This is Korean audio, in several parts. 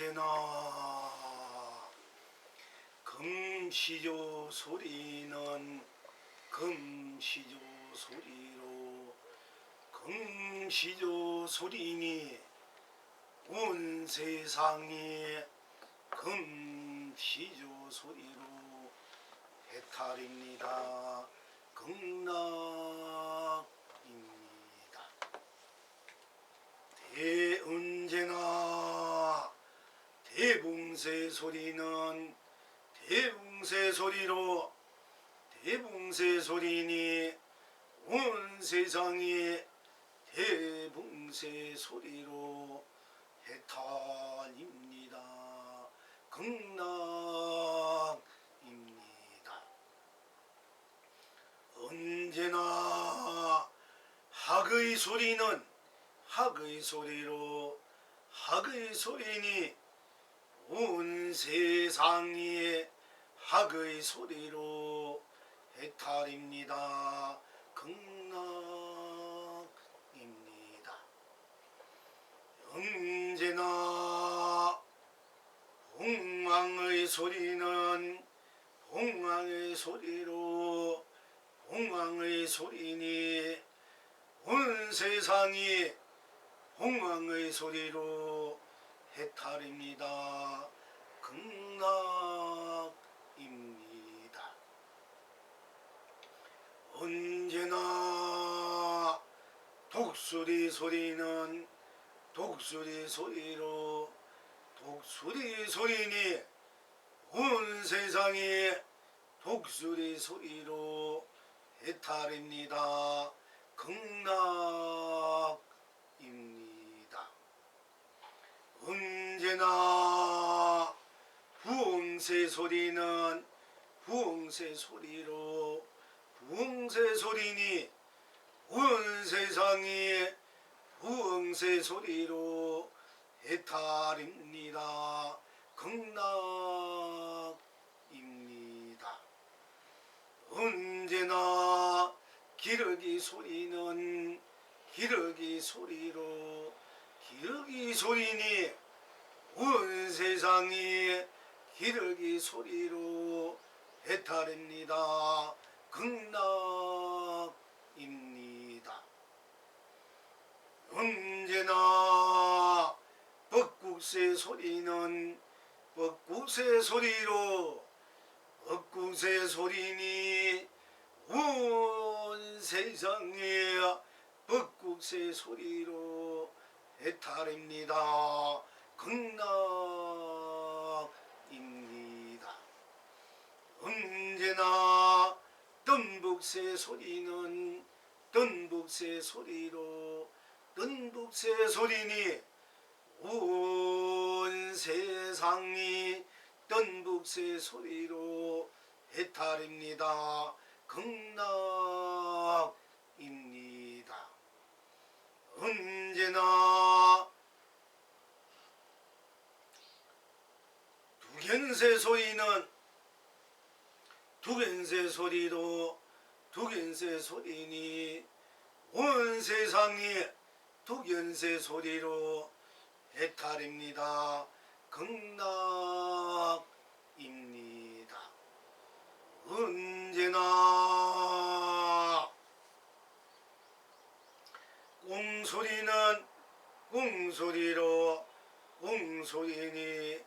언제나 금시조 소리는 금시조 소리로 금시조 소리니 온 세상이 금시조 소리로 해탈입니다. 극락입니다. 언제나 대붕새 소리는 대붕새 소리로 대붕새 소리니 온 세상이 대붕새 소리로 해탈입니다. 극락입니다. 언제나 학의 소리는 학의 소리로 학의 소리니 온 세상이 학의 소리로 해탈입니다. 극락입니다. 언제나 홍왕의 소리는 홍왕의 소리로 홍왕의 소리니 온 세상이 홍왕의 소리로 해탈입니다. 극락입니다. 언제나 독수리 소리는 독수리 소리로 독수리 소리니 온 세상이 독수리 소리로 해탈입니다. 극락입니다. 언제나 부흥새 소리는 부흥새 소리로 부흥새 소리니 온 세상이 부흥새 소리로 해탈입니다. 극락입니다. 언제나 기러기 소리는 기러기 소리로 기러기 소리니 온 세상이 기러기 소리로 해탈입니다. 극락입니다. 언제나 벚국새 소리는 벚국새 소리로 벚국새 소리니 온 세상에 벚국새 소리로 해탈입니다. 극락입니다. 언제나 덤북새 소리는 덤북새 소리로 덤북새 소리니 온 세상이 덤북새 소리로 해탈입니다. 극락입니다. 언제나 두견새 소리는 두견새 소리로 두견새 소리니 온 세상이 두견새 소리로 해탈입니다. 극락입니다. 언제나 꽁소리는 꽁소리로 꽁소리니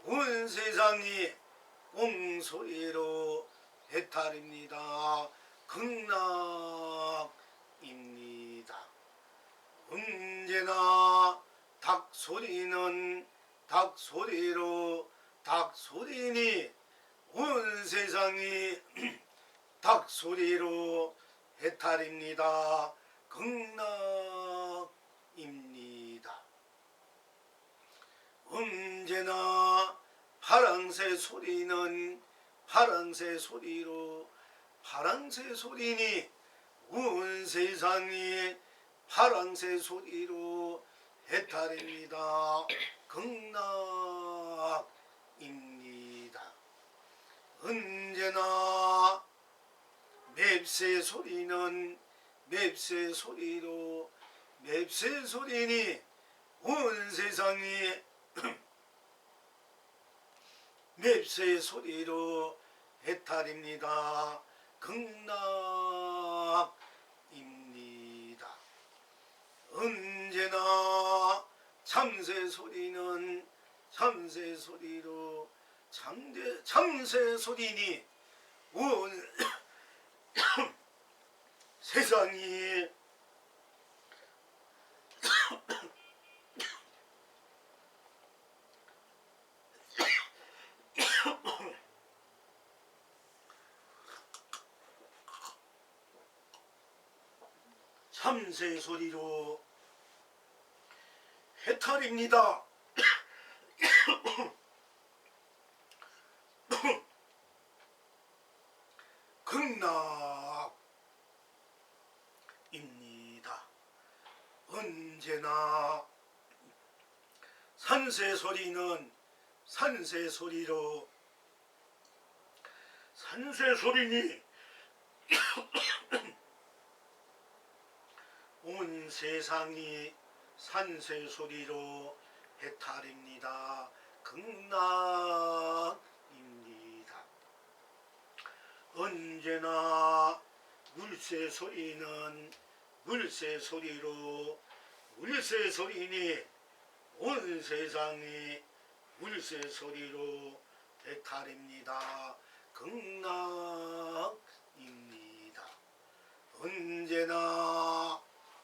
온 세상이 꽁소리로 해탈입니다. 극락입니다. 언제나 닭소리는 닭소리로 닭소리니 온 세상이 닭소리로 해탈입니다. 극락입니다. 언제나 파랑새 소리는 파랑새 소리로 파랑새 소리니 온 세상이 파랑새 소리로 해탈입니다. 극락입니다. 언제나 맵새 소리는 맵새 소리로 맵새 소리니 온 세상이 맵새의 소리로 해탈입니다. 극락입니다. 언제나 참새 소리는 참새 소리로 참새 소리니 온 세상이 참새 소리로 해탈입니다. 극락입니다. 언제나 산새 소리는 산새 소리로 산새 소리니 온 세상이 산새 소리로 해탈입니다. 극락입니다. 언제나 물새 소리는 물새 소리로 물새 소리니 온 세상이 물새 소리로 해탈입니다. 극락입니다. 언제나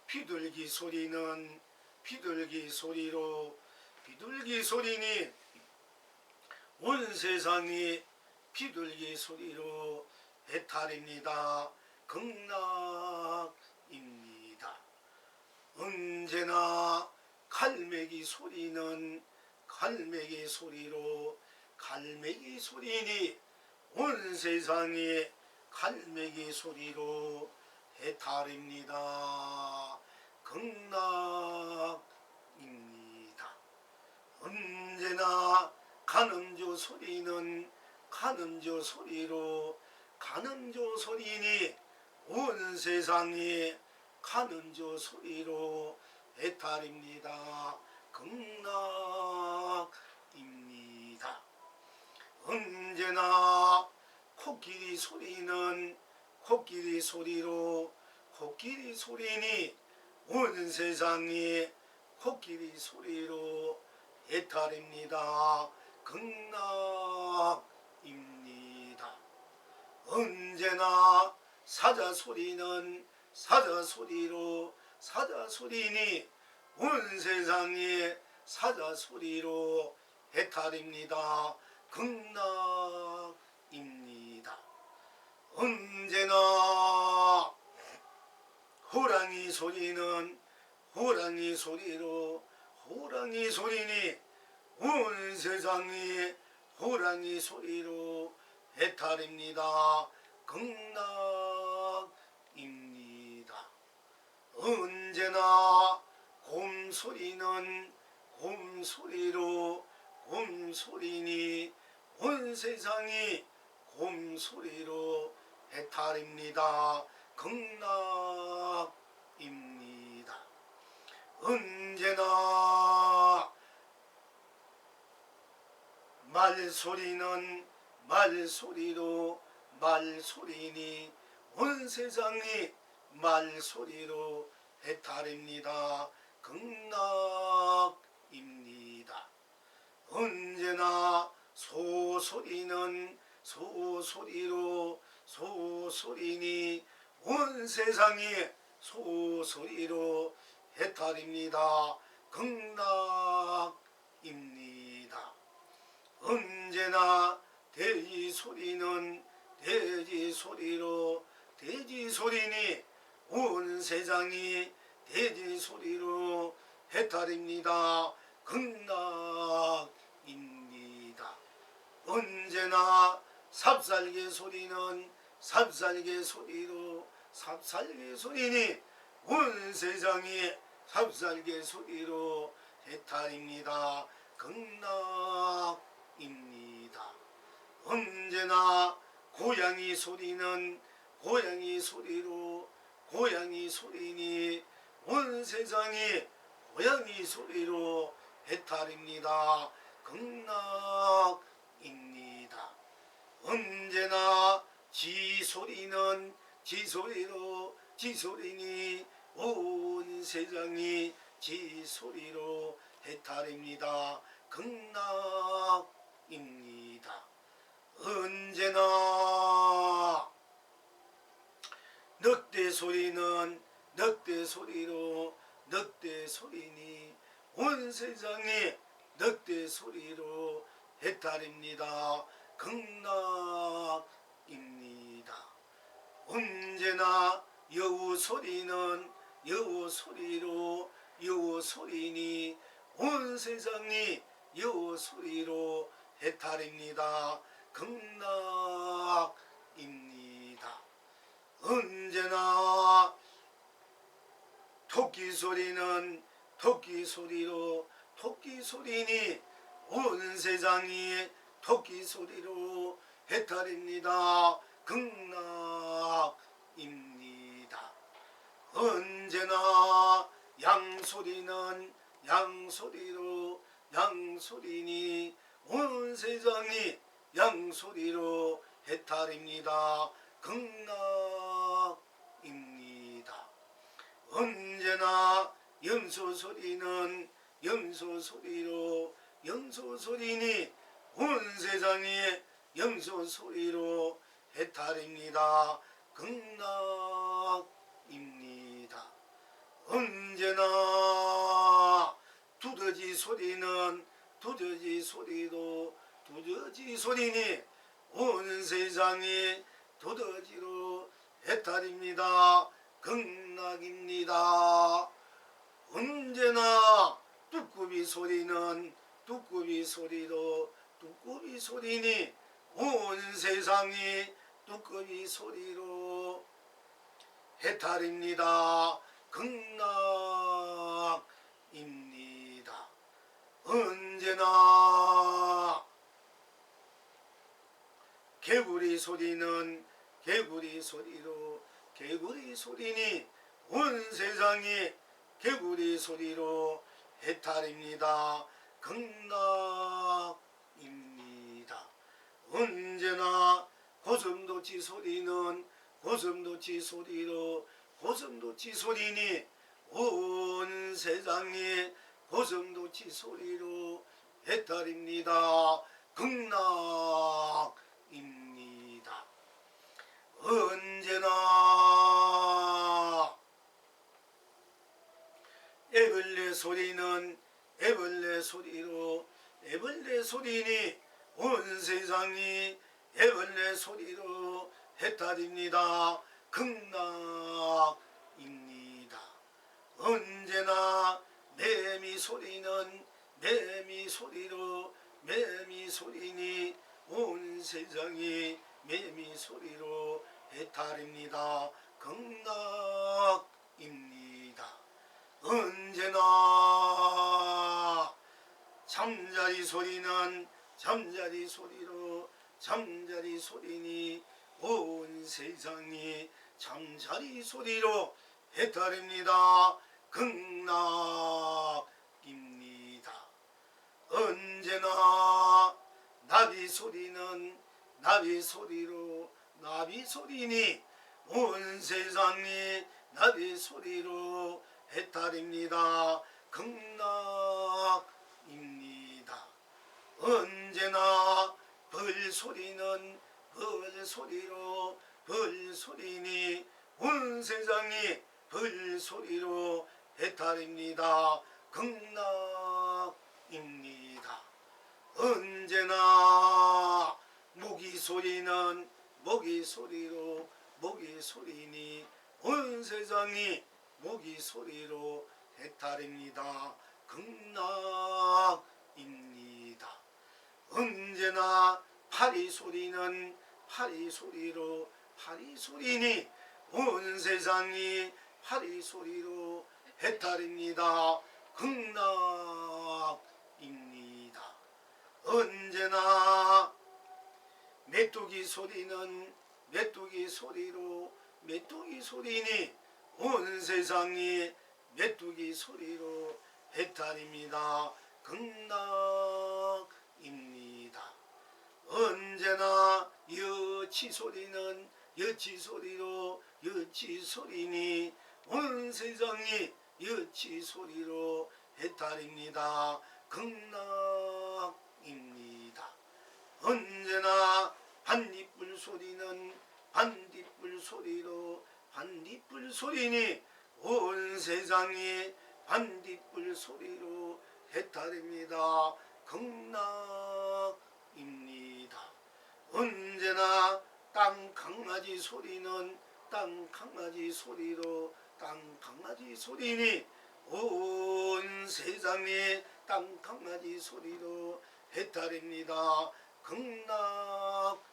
비둘기 소리는 비둘기 소리로 비둘기 소리니 온 세상이 비둘기 소리로 해탈입니다. 극락입니다. 언제나 갈매기 소리는 갈매기 소리로 갈매기 소리니 온 세상이 갈매기 소리로 해탈입니다. 극락입니다. 언제나 간음조 소리는 간음조 소리로 간음조 소리니 온 세상이 간음조 소리로 해탈입니다. 극락입니다. 언제나 코끼리 소리는 코끼리 소리로 코끼리 소리니 온 세상이 코끼리 소리로 해탈입니다. 극락입니다. 언제나 사자 소리는 사자 소리로 사자 소리니 온 세상이 사자 소리로 해탈입니다. 극락입니다. 언제나 호랑이 소리는 호랑이 소리로 호랑이 소리니 온 세상이 호랑이 소리로 해탈입니다. 극락입니다. 언제나 곰 소리는 곰 소리로 곰 소리니 온 세상이 곰 소리로 해탈입니다. 극락입니다. 언제나 말소리는 말소리로 말소리니 온 세상이 말소리로 해탈입니다. 극락입니다. 언제나 소소리는 소소리로 소소리니 온 세상이 소소리로 해탈입니다. 극락입니다. 언제나 돼지 소리는 돼지 소리로 돼지 소리니 온 세상이 돼지 소리로 해탈입니다. 극락입니다. 언제나 삽살개 소리는 삽살개 소리로 삽살개 소리니 온 세상이 삽살개 소리로 해탈입니다. 극락입니다. 언제나 고양이 소리는 고양이 소리로 고양이 소리니 온 세상이 고양이 소리로 해탈입니다. 극락입니다. 언제나 지 소리는 지 소리로 지 소리니 온 세상이 지 소리로 해탈입니다. 극락입니다. 언제나 넉대 소리는 넉대 소리로 넉대 소리니 온 세상이 넉대 소리로 해탈입니다. 극락입니다. 언제나 여우 소리는 여우 소리로 여우 소리니 온 세상이 여우 소리로 해탈입니다. 극락입니다. 언제나 토끼 소리는 토끼 소리로 토끼 소리니 온 세상이 토끼 소리로 해탈입니다. 극락입니다. 언제나 양 소리는 양 소리로 양 소리니 온 세상이 양 소리로 해탈입니다. 극락입니다. 언제나 염소 소리는 염소 소리로 염소 소리니 온 세상이 염소 소리로 해탈입니다. 극락입니다. 언제나 두더지 소리는 두더지 소리로 두더지 소리니 온 세상이 두더지로 해탈입니다. 극락입니다. 언제나 뚜꾸비 소리는 뚜꾸비 소리로 뚜꾸비 소리니 온 세상이 뚜꾸비 소리로 해탈입니다. 극락입니다. 언제나 개구리 소리는 개구리 소리로 개구리 소리니 온 세상이 개구리 소리로 해탈입니다. 극락입니다. 언제나 고슴도치 소리는 고슴도치 소리로 고슴도치 소리니 온 세상이 고슴도치 소리로 해탈입니다. 극락입니다. 언제나 애벌레 소리는 애벌레 소리로 애벌레 소리니 온 세상이 애벌레 소리로 해탈입니다. 극락입니다. 언제나 매미 소리는 매미 소리로 매미 소리니 온 세상이 매미 소리로 해탈입니다. 극락입니다. 언제나 잠자리 소리는 잠자리 소리로 잠자리 소리니 온 세상이 잠자리 소리로 해탈입니다. 극락입니다. 언제나 나비 소리는 나비 소리로 나비 소리니 온 세상이 나비 소리로 해탈입니다. 극락입니다. 언제나 벌 소리는 벌 소리로 벌 소리니 온 세상이 벌 소리로 해탈입니다. 극락입니다. 언제나 모기 소리는 모기 소리로 모기 소리니 온 세상이 모기 소리로 해탈입니다. 극락입니다. 언제나 파리 소리는 파리 소리로 파리 소리니 온 세상이 파리 소리로 해탈입니다. 극락입니다. 언제나 메뚜기 소리는 메뚜기 소리로 메뚜기 소리니 온 세상이 메뚜기 소리로 해탈입니다. 극락입니다. 언제나 여치 소리는 여치 소리로 여치 소리니 온 세상이 여치 소리로 해탈입니다. 극락입니다. 언제나 반딧불 소리는 반딧불 소리로 반딧불 소리니 온 세상이 반딧불 소리로 해탈입니다. 극락입니다. 언제나 땅강아지 소리는 땅강아지 소리로 땅강아지 소리니 온 세상이 땅강아지 소리로 해탈입니다. 극락입니다.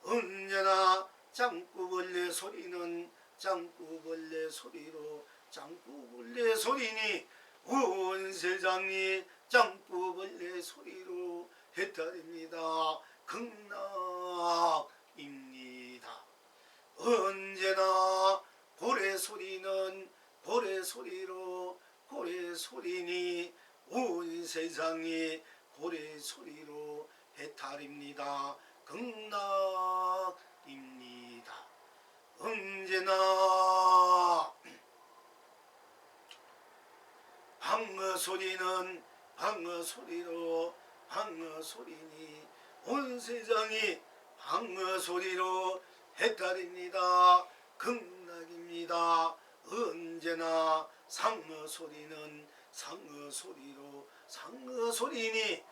언제나 짱구벌레 소리는 짱구벌레 소리로 짱구벌레 소리니 온 세상이 짱구벌레 소리로 해탈입니다. 극락입니다. 언제나 고래 소리는 고래 소리로 고래 소리니 온 세상이 고래 소리로 해탈입니다. 극락입니다. 언제나 방어 소리는 방어 소리로 방어 소리니 온 세상이 방어 소리로 해탈입니다. 극락입니다. 언제나 상어 소리는 상어 소리로 상어 소리니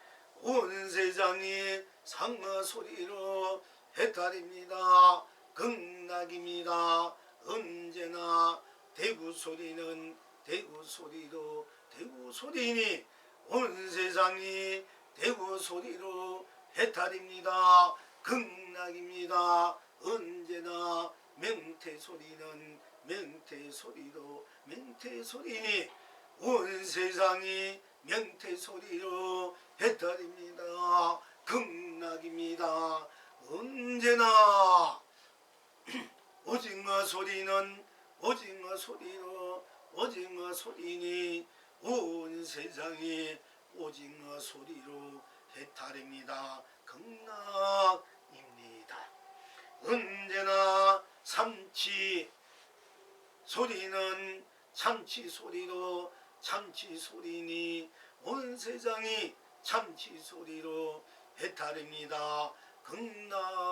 온 세상이 상어 소리로 해탈입니다. 극락입니다. 언제나 대구 소리는 대구 소리로 대구 소리니 온 세상이 대구 소리로 해탈입니다. 극락입니다. 언제나 맹태 소리는 맹태 소리로 맹태 소리니 온 세상이 맹태 소리로 해탈입니다. 극락입니다. 언제나 오징어 소리는 오징어 소리로 오징어 소리니 온 세상이 오징어 소리로 해탈입니다. 극락입니다. 언제나 참치 소리는 참치 소리로 참치 소리니 온 세상이 참치 소리로 해탈입니다. 극락입니다.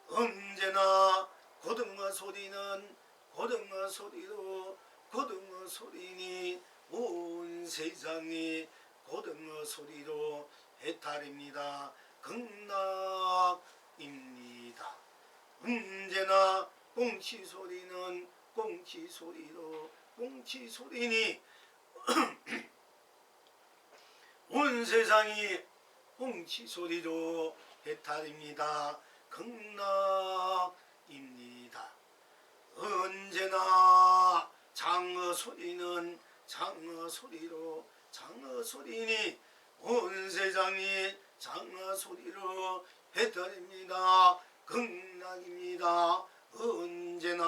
언제나 고등어 소리는 고등어 소리로 고등어 소리니 온 세상이 고등어 소리로 해탈입니다. 극락입니다. 언제나 꽁치 소리는 꽁치 소리로 꽁치 소리니 온 세상이 꽁치 소리로 해탈입니다. 극락입니다. 언제나 장어 소리는 장어 소리로 장어 소리니 온 세상이 장어 소리로 해탈입니다. 극락입니다. 언제나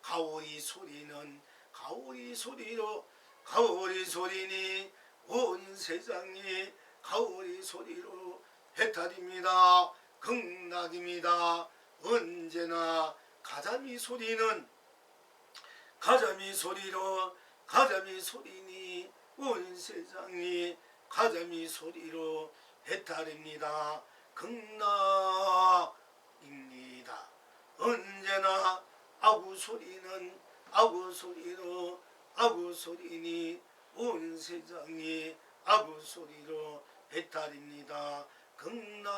가오리 소리는 가오리 소리로 가오리 소리니 온 세상이 가오리 소리로 해탈입니다. 극락입니다. 언제나 가자미 소리는 가자미 소리로 가자미 소리니 온 세상이 가자미 소리로 해탈입니다. 극락입니다. 언제나 아구 소리는 아구 소리로 아구 소리니 온 세상이 아구 소리로 해탈입니다. 극락입니다.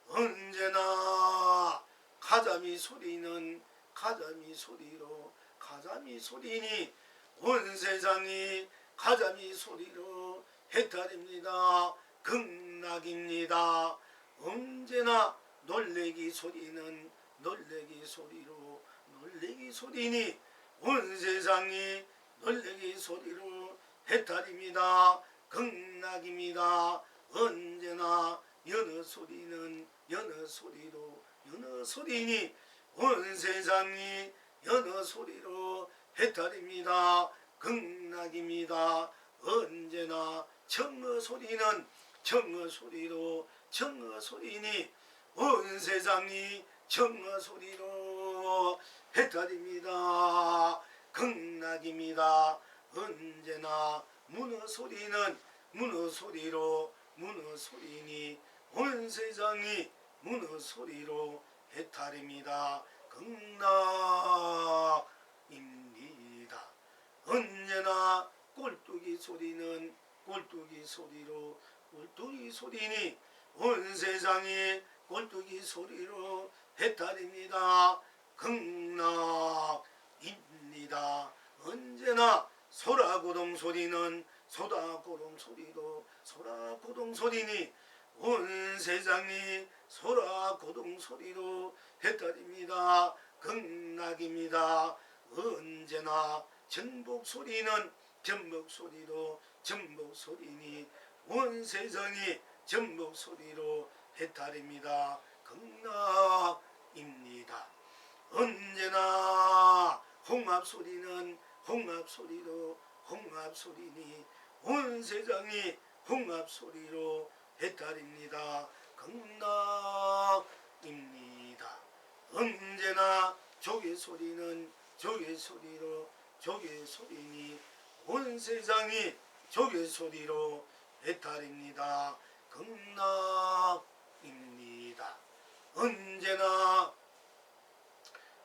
언제나 가자미 소리는 가자미 소리로 가자미 소리니 온 세상이 가자미 소리로 해탈입니다. 극락입니다. 언제나 놀래기 소리는 놀래기 소리로 놀래기 소리니 온 세상이 놀래기 소리로 해탈입니다. 극락입니다. 언제나 연어 소리는 연어 소리로 연어 소리니 온 세상이 연어 소리로 해탈입니다. 극락입니다. 언제나 청어 소리는 청어 소리로 청어 소리니 온 세상이 청어 소리로 해탈입니다. 극락입니다. 언제나 문어 소리는 문어 소리로 문어 소리니 온 세상이 문어 소리로 해탈입니다. 극락입니다. 언제나 꼴뚜기 소리는 꼴뚜기 소리로 꼴뚜기 소리니 온 세상이 꼴뚜기 소리로 해탈입니다. 극락입니다. 언제나 소라고동 소리는 소라고동 소리로 소라고동 소리니 온 세상이 소라고동 소리로 해탈입니다. 극락입니다. 언제나 전복 소리는 전복 소리로 전복 소리니 온 세상이 전복 소리로 해탈입니다. 극락입니다. 언제나 홍합 소리는 홍합 소리로 홍합 소리니 온 세상이 홍합 소리로 해탈입니다. 극락입니다. 언제나 조개 소리는 조개 소리로 조개 소리니 온 세상이 조개 소리로 해탈입니다. 극락입니다. 언제나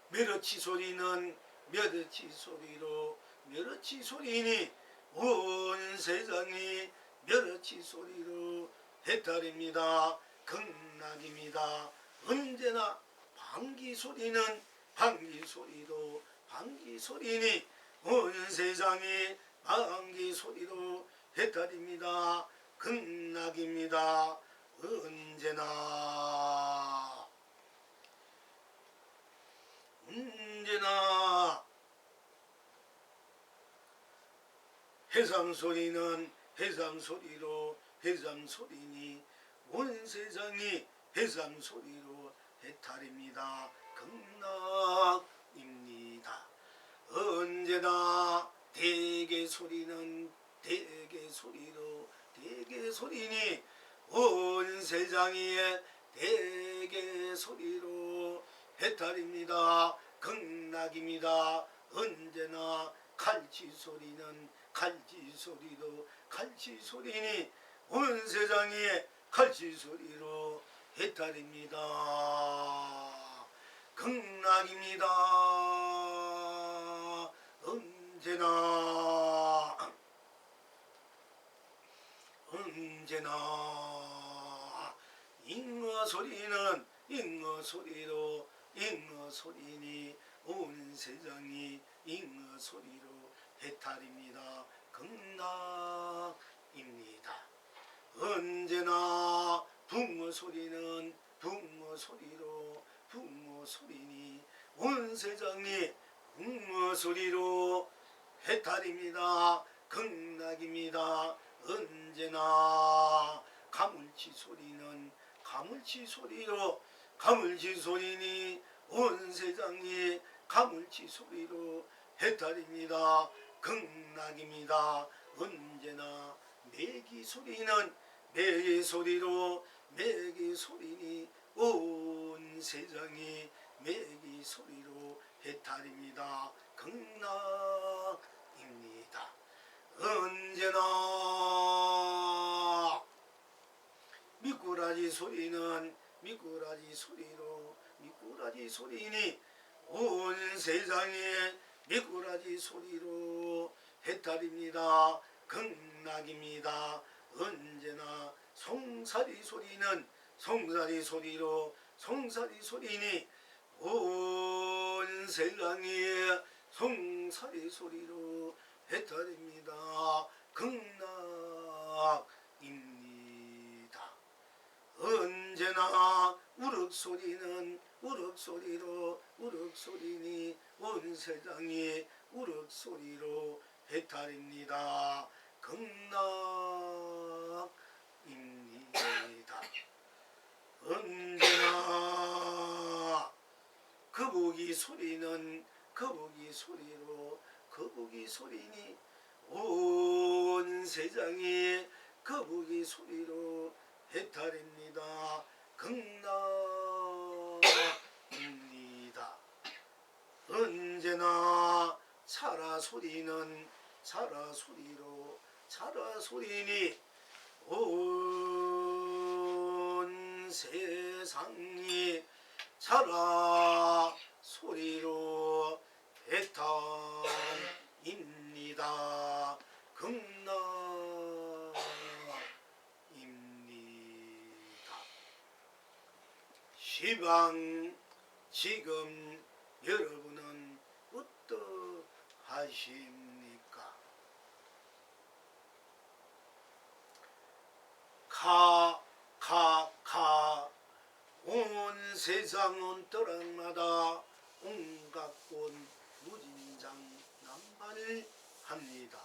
멸어치 소리는 멸어치 소리로 멸어치 소리니 온 세상이 멸어치 소리로 해탈입니다. 극락입니다. 언제나 방귀 소리는 방귀 소리로 방귀 소리니 온 세상이 방귀 소리로 해탈입니다. 극락입니다. 언제나 해삼 소리는 해삼 소리로 해삼 소리니 온 세상이 해삼 소리로 해탈입니다. 극락입니다. 언제나 대게 소리는 대게 소리로 대게 소리니 온 세상에 대게 소리로 해탈입니다. 극락입니다. 언제나 칼치 소리는 칼치 소리로 칼치 소리니 온 세상에 칼치 소리로 해탈입니다. 극락입니다. 언제나 잉어 소리는 잉어 소리로 잉어 소리니 온 세상이 잉어 소리로 해탈입니다. 극락입니다. 언제나 붕어 소리는 붕어 소리로 붕어 소리니 온 세상이 붕어 소리로 해탈입니다. 극락입니다. 언제나 가물치 소리는 가물치 소리로 가물치 소리니 온 세상이 가물치 소리로 해탈입니다. 극락입니다. 언제나 메기 소리는 메기 소리로 메기 소리니 온 세상이 메기 소리로 해탈입니다. 극락입니다. 언제나 미꾸라지 소리는 미꾸라지 소리로 미꾸라지 소리니 온 세상에 미꾸라지 소리로 해탈입니다. 극락입니다. 언제나 송사리 소리는 송사리 소리로 송사리 소리니 온 세상에 송사리 소리로 해탈입니다. 극락입니다. 언제나 우럭 소리는 우럭 소리로 우럭 소리니 온 세상이 우럭 소리로 해탈입니다. 극락입니다. 언제나 거북이 소리는 거북이 소리로 거북이 소리니 온 세상이 거북이 소리로 해탈입니다. 극락입니다. 언제나 차라 소리는 차라 소리로 차라 소리니 온 세상이 차라 소리로 해탈입니다. 극락입니다. 시방 지금 여러분은 어떠하십니까? 온 세상은 떠락마다 온갖 곳 무진장 난발합니다.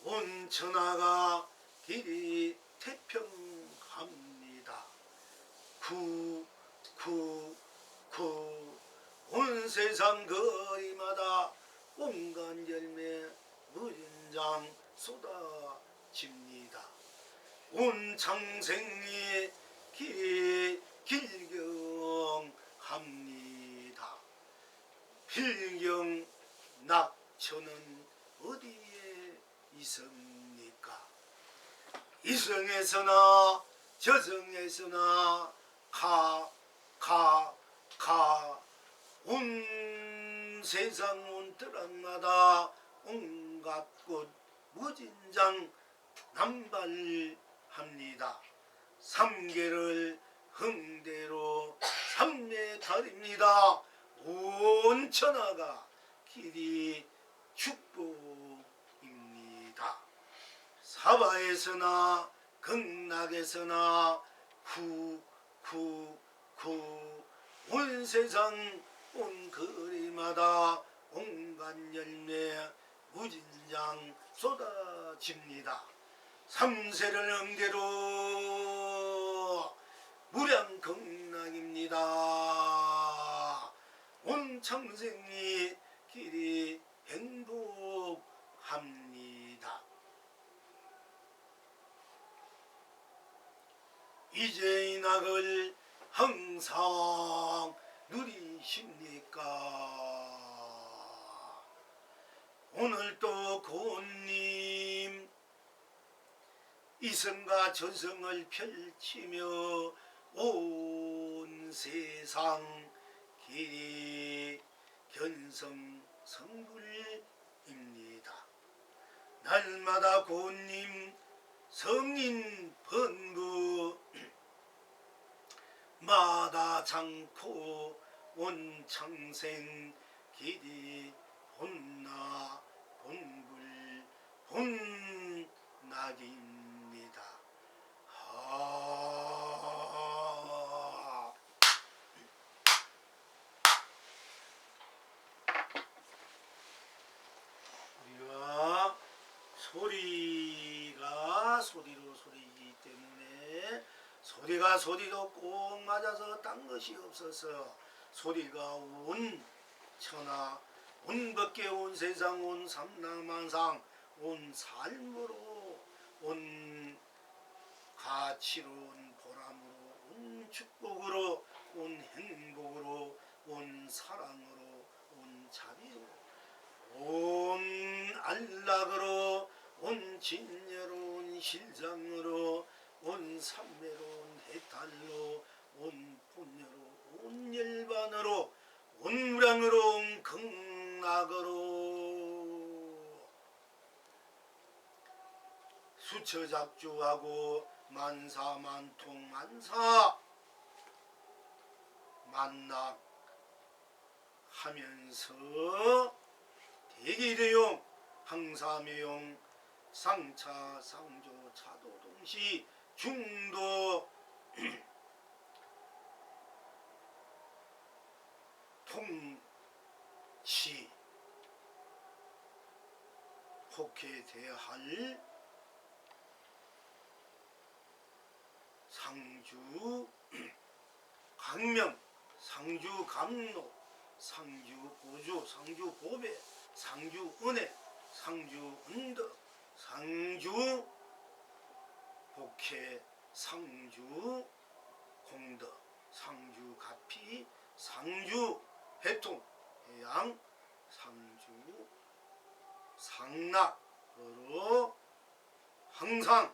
온 천하가 길이 태평합니다. 온 세상 거리마다 온갖 열매 무진장 쏟아집니다. 온 창생이 길이 길경합니다. 필경 낙천은 어디에 있습니까? 이성에서나 저성에서나 온 세상 온 떠락마다 온갖 곳 무진장 남발합니다. 삼계를 흥대로 삼매달입니다. 온 천하가 길이 축복입니다. 사바에서나 극락에서나 온 세상 온 거리마다 온갖 열매 무진장 쏟아집니다. 삼세를 응대로 무량극락입니다. 온 창생이 길이 행복합니다. 이제 이 낙을 항상 누리십니까? 오늘도 고운님 이성과 저성을 펼치며 온 세상 길이 견성성불입니다. 날마다 고운님 성인 번부 마다장코 온 창생 길이 본나 본불 본낙입니다. 우리가 소리가 소리로 소리이기 때문에 소리가 소리로 꼭 맞아서 딴 것이 없어서 소리가 온 천하 온 밖에 온 세상 온 삼라만상 온 삶으로 온 가치로 온 보람으로 온 축복으로 온 행복으로 온 사랑으로 온 자비로 온 안락으로 온 진여로 온 실장으로 온 삼매로 온 해탈로 온 본여로 온 열반으로 온 무량으로 온 극락으로 수처작주하고 만사만통 만사 만락하면서 대기대용 항사매용 상차 상조 차도동시 중도 통치 혹해대할 상주 강명 상주 감로 상주 고조 상주 보배 상주 은혜, 상주 은덕, 상주 복회, 상주 공덕, 상주 가피, 상주 해통, 해양, 상주 상락으로 항상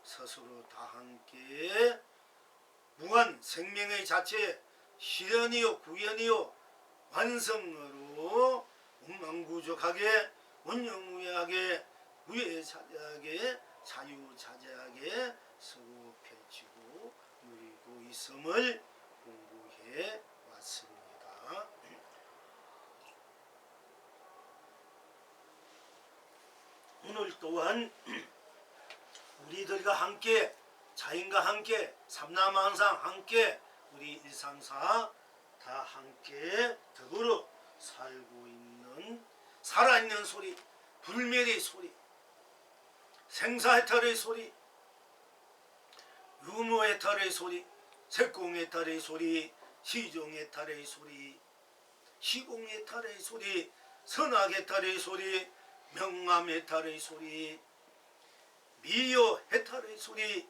스스로 다 함께 무한 생명의 자체 실현이요 구현이요 완성으로 운망구족하게 원영무예하게 무예자재하게 자유자재하게 서고 펼치고 누리고 있음을 공부해 왔습니다. 오늘 또한 우리들과 함께 자연과 함께 삼라만상 함께 우리 일상사 다 함께 더불어 살고 있는 살아있는 소리, 불멸의 소리, 생사해탈의 소리, 유무해탈의 소리, 색공해탈의 소리, 시종해탈의 소리, 시공해탈의 소리, 선악해탈의 소리, 명암해탈의 소리, 미요해탈의 소리,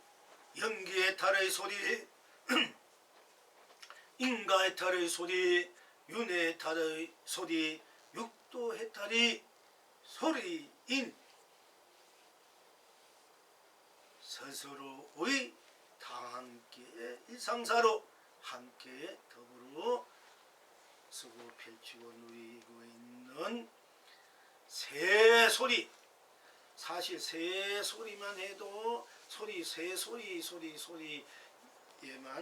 연기해탈의 소리, 인가해탈의 소리, 윤회해탈의 소리, 육도해탈의 소리인 스스로의 다 함께 일상사로 함께 더불어 쓰고 펼치고 누리고 있는 새 소리. 사실 새 소리만 해도 새 소리에만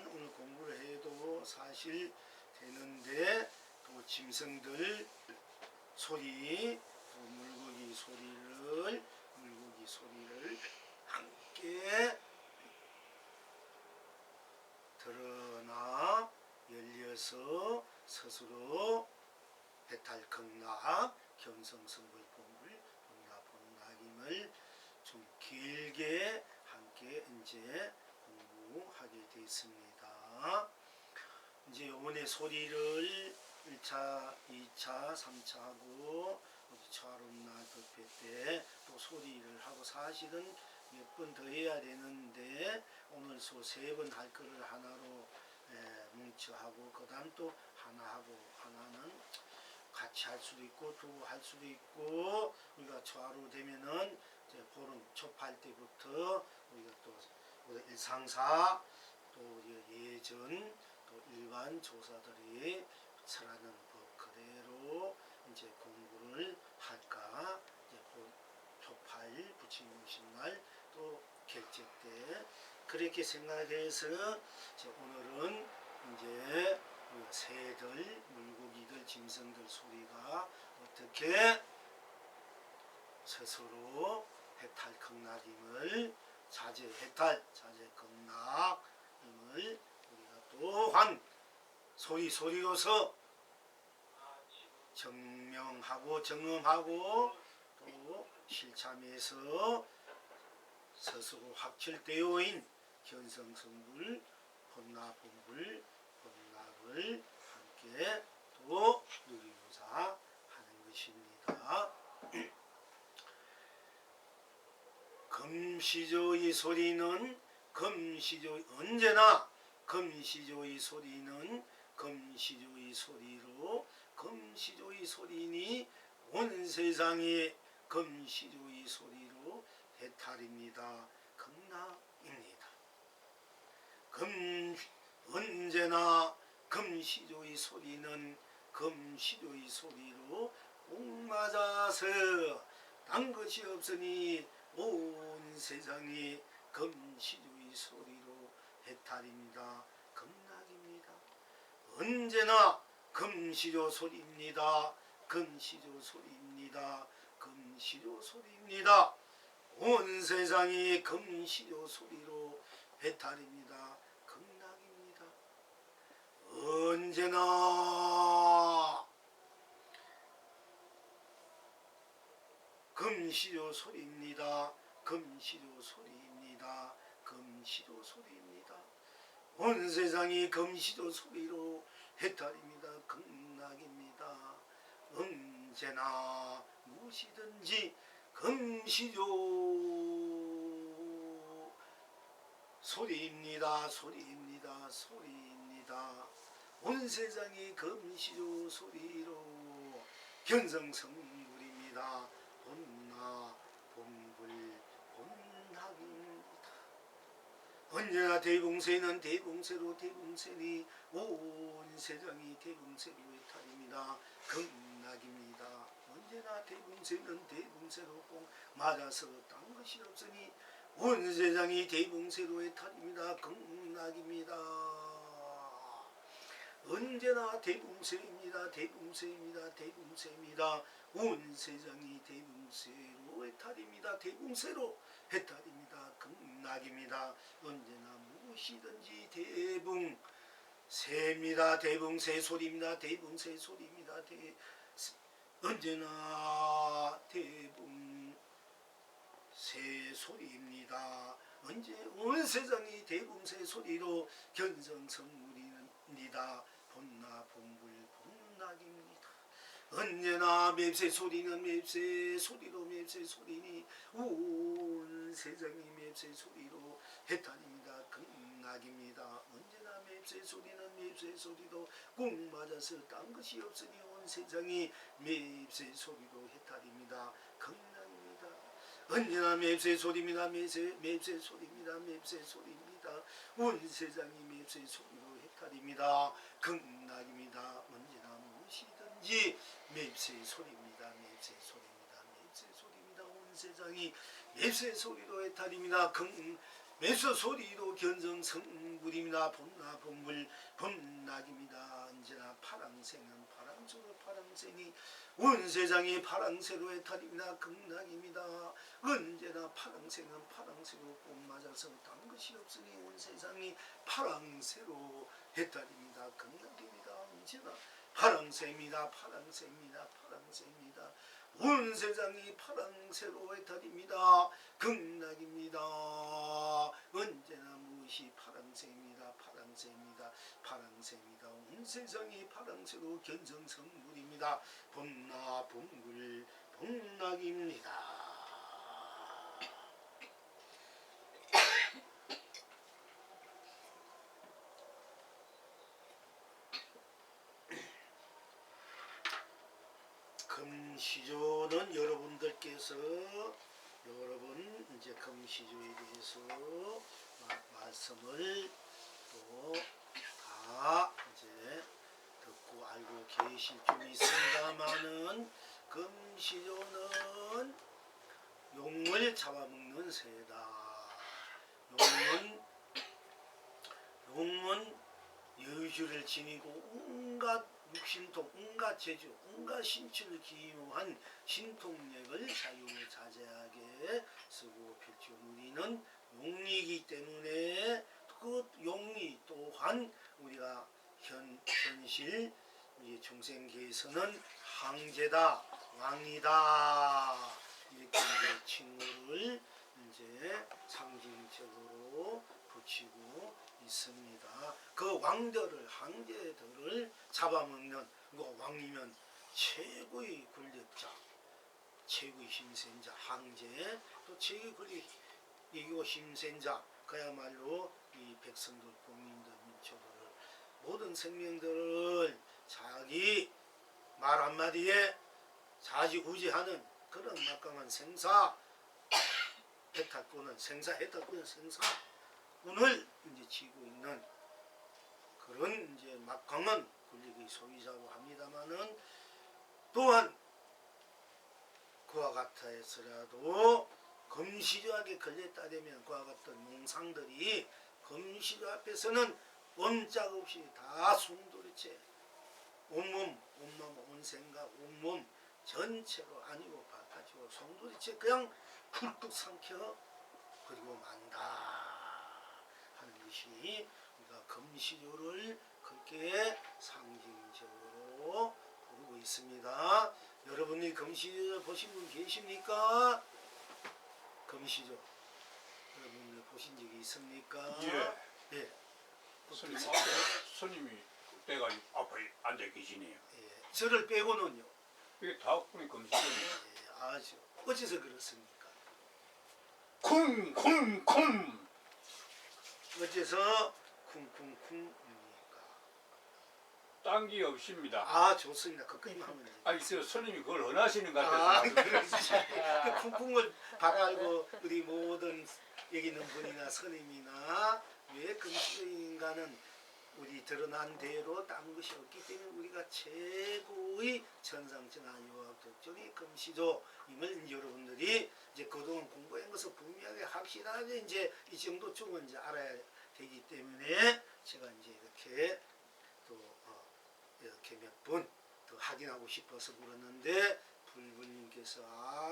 오늘 공부를 해도 사실 되는데 또 짐승들 소리, 또 물고기 소리를 함께 드러나 열려서 스스로 해탈극락 견성성불본불 본락본락임을 좀 길게 함께 이제 공부하게 됐습니다. 이제 요번에 소리를 1차, 2차, 3차 하고 차롬날 법회 때 또 소리를 하고 사실은 몇 번 더 해야 되는데 오늘 소 3번 할 거를 하나로 뭉쳐하고 그 다음 또 하나 하고 하나는 같이 할 수도 있고 두 할 수도 있고 우리가 초하루 되면은 이제 보름 초파할 때부터 우리가 또 일상사 또 예전 또 일반 조사들이 설하는 법 그대로 이제 공부를 할까 이제 초파일 부처님오신날 또 결제 때 그렇게 생각해서 오늘은 이제 새들, 물고기들, 짐승들 소리가 어떻게 스스로 해탈 극락임을 자제해탈, 자제극락임을 우리가 또한 소리로서 증명하고 경험하고 또 실참해서 스스로 확철되어인 견성성불, 본락본불, 본락을 함께 또 누리고자 하는 것입니다. 금시조의 소리는 언제나 금시조의 소리는 금시조의 소리로 금시조의 소리니 온 세상이 금시조의 소리로 해탈입니다. 극락입니다. 언제나 금시조의 소리는 금시조의 소리로 옥맞아서 딴 것이 없으니 온 세상이 금시조의 소리로 해탈입니다. 극락입니다. 언제나 금시조 소리입니다. 금시조 소리입니다. 금시조 소리입니다. 온 세상이 금시조 소리로 해탈입니다. 극락입니다. 언제나 금시조 소리입니다. 금시조 소리입니다. 금시조 소리입니다. 온 세상이 금시조 소리로 해탈입니다. 극락입니다. 언제나 무엇이든지 금시조 소리입니다. 소리입니다. 소리입니다. 온 세상이 금시조 소리로 견성성불입니다. 본나 본불 본학입니다. 언제나 대봉세는 대봉세로 대봉세니 온 세상이 대봉세로의 탈입니다. 극락입니다. 언제나 대봉세는 대봉세로 꼭 맞아서 딴 것이 없으니 온 세상이 대봉세로의 탈입니다. 극락입니다. 언제나 대봉세입니다. 대봉세입니다. 대봉세입니다. 온 세상이 대봉세로의 탈입니다. 대봉세로 해탈입니다. 극락입니다. 언제나 무엇이든지 대봉세입니다. 대봉세 소리입니다. 대봉세 소리입니다. 언제나 대봉세 소리입니다. 언제 온 세상이 대봉세 소리로 견성성물입니다. 본나 본불 본락입니다. 언제나 맵새 소리는 맵새 소리로 맵새 소리니 온 세상이 맵새 소리로 해탈입니다. 극락입니다. 언제나 맵새 소리는 맵새 소리로 꼭 맞아서 딴 것이 없으니 온 세상이 맵새 소리로 해탈입니다. 극락입니다. 언제나 맵새 소리입니다. 맵새 소리입니다. 맵새 소리입니다. 온 세상이 맵새 소리로 해탈입니다. 극락입니다. 언제나 무엇이든지 맵새 소리입니다. 맵새 소리입니다. 맵새 소리입니다. 온 세상이 맵새 소리로 해탈입니다. 맵새 소리로 견성성불입니다. 본나 본불 본락입니다. 언제나 파랑새는 파랑새로 파랑새니 온 세상이 파랑새로 해탈입니다. 극락입니다. 언제나 파랑새는 파랑새로 꼭 맞아서 딴 것이 없으니 온 세상이 파랑새로 해탈입니다. 극락입니다. 언제나 파랑새입니다. 파랑새입니다. 파랑새입니다. 온 세상이 파랑새로 해탈입니다. 극락입니다. 언제나 무엇이 파랑새입니다. 파랑새입니다. 파랑새입니다. 온 세상이 파랑새로 견성성불입니다. 본나 본불 본락입니다. 금시조는 여러분들께서 이제 금시조에 대해서 말씀을 또 다 이제 듣고 알고 계실 줄 있습니다만은 금시조는 용을 잡아먹는 새다. 용은 여주를 지니고 온갖 육신통, 온갖 재주, 온갖 신체를 기유한 신통력을 자유자재하게 쓰고 필죠. 우리는 용이기 때문에 그 용이 또한 우리가 현실 중생계에서는 황제다, 왕이다 이렇게 이제 칭호를 이제 상징적으로 붙이고 있습니다. 그 왕들을 황제들을 잡아먹는 왕이면 최고의 권력자, 최고의 힘센 자 황제, 또 최고의 권력이고 힘센 자, 그야말로 이 백성들, 국민들, 민초들을 모든 생명들을 자기 말 한마디에 좌지우지하는 그런 막강한 해탈권을 생사권을 이제 쥐고 있는 그런 이제 막강한 권력의 소유자고 합니다만은 또한 그와 같아서라도 금시조에게 걸렸다면 그와 같은 몽상들이 금시조 앞에서는 옴짝없이 다 송두리째 온몸, 온 생각, 온몸 전체로 아니고 바파지고 송두리째 그냥 훌뚝 삼켜 그리고 만다 하는 것이 우리가 금시조를 그렇게 상징적으로 부르고 있습니다. 여러분이 금시조 보신 분 계십니까? 금시조 여러분들 보신 적이 있습니까? 예. 예. 스님 스님이 때가 앞에 앉아 계시네요. 예. 저를 빼고는요. 이게 다옥분이 금시죠. 예, 아주 어째서 그렇습니까? 쿵쿵쿵. 어째서 쿵쿵쿵입니까? 딴 게 없습니다. 아 좋습니다. 그것만 하면 돼요. 아니 저 스님이 그걸 원하시는 것 아 같아서. 그렇지. 그 쿵쿵을 바라고 우리 모든 여기 있는 분이나 스님이나 왜 금시조인가는 우리 드러난 대로 딴 것이 없기 때문에 우리가 최고의 천상천하 유학독존이 금시조임을 여러분들이 이제 그동안 공부한 것을 분명하게 확실하게 이제 이 정도쯤은 이제 알아야 되기 때문에 제가 이제 이렇게 또 이렇게 몇 번 더 확인하고 싶어서 물었는데 불불님께서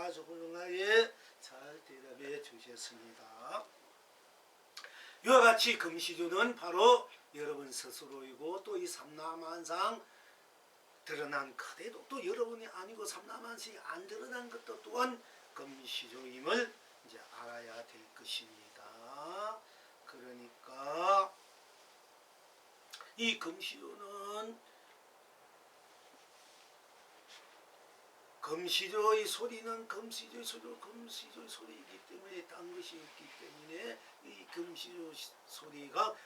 아주 훌륭하게 잘 대답해 주셨습니다. 이와 같이 금시조는 바로 여러분 스스로이고 또 이 삼라만상 드러난 그대도 또 여러분이 아니고 삼라만상이 안 드러난 것도 또한 금시조임을 이제 알아야 될 것입니다. 그러니까 이 금시조는 금시조의 소리는 금시조의 소리이기 때문에 딴 것이 없기 때문에 이 금시조 소리가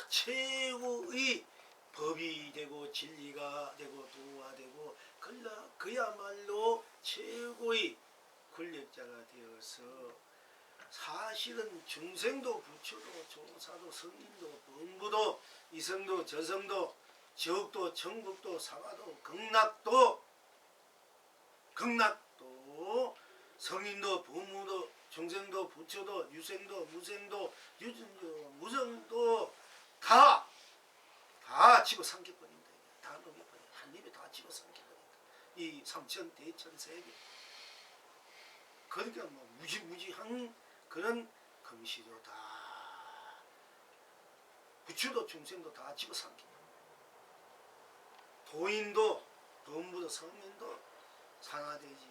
최고의 법이 되고 진리가 되고 도가 되고 그야말로 최고의 권력자가 되어서 사실은 중생도 부처도 조사도 성인도 범부도 이성도 저성도 지옥도 천국도 사화도 극락도 성인도 부모도 중생도 부처도 유생도 무생도 유전도 무성도 다 집어삼켜버린다. 다 녹여버린다. 한 입에 다 집어삼켜버린다. 이 삼천 대천 세계. 그러니까 뭐 무지무지한 그런 금시조다. 부처도 중생도 다 집어삼킨다. 도인도 범부도 성인도 산하대지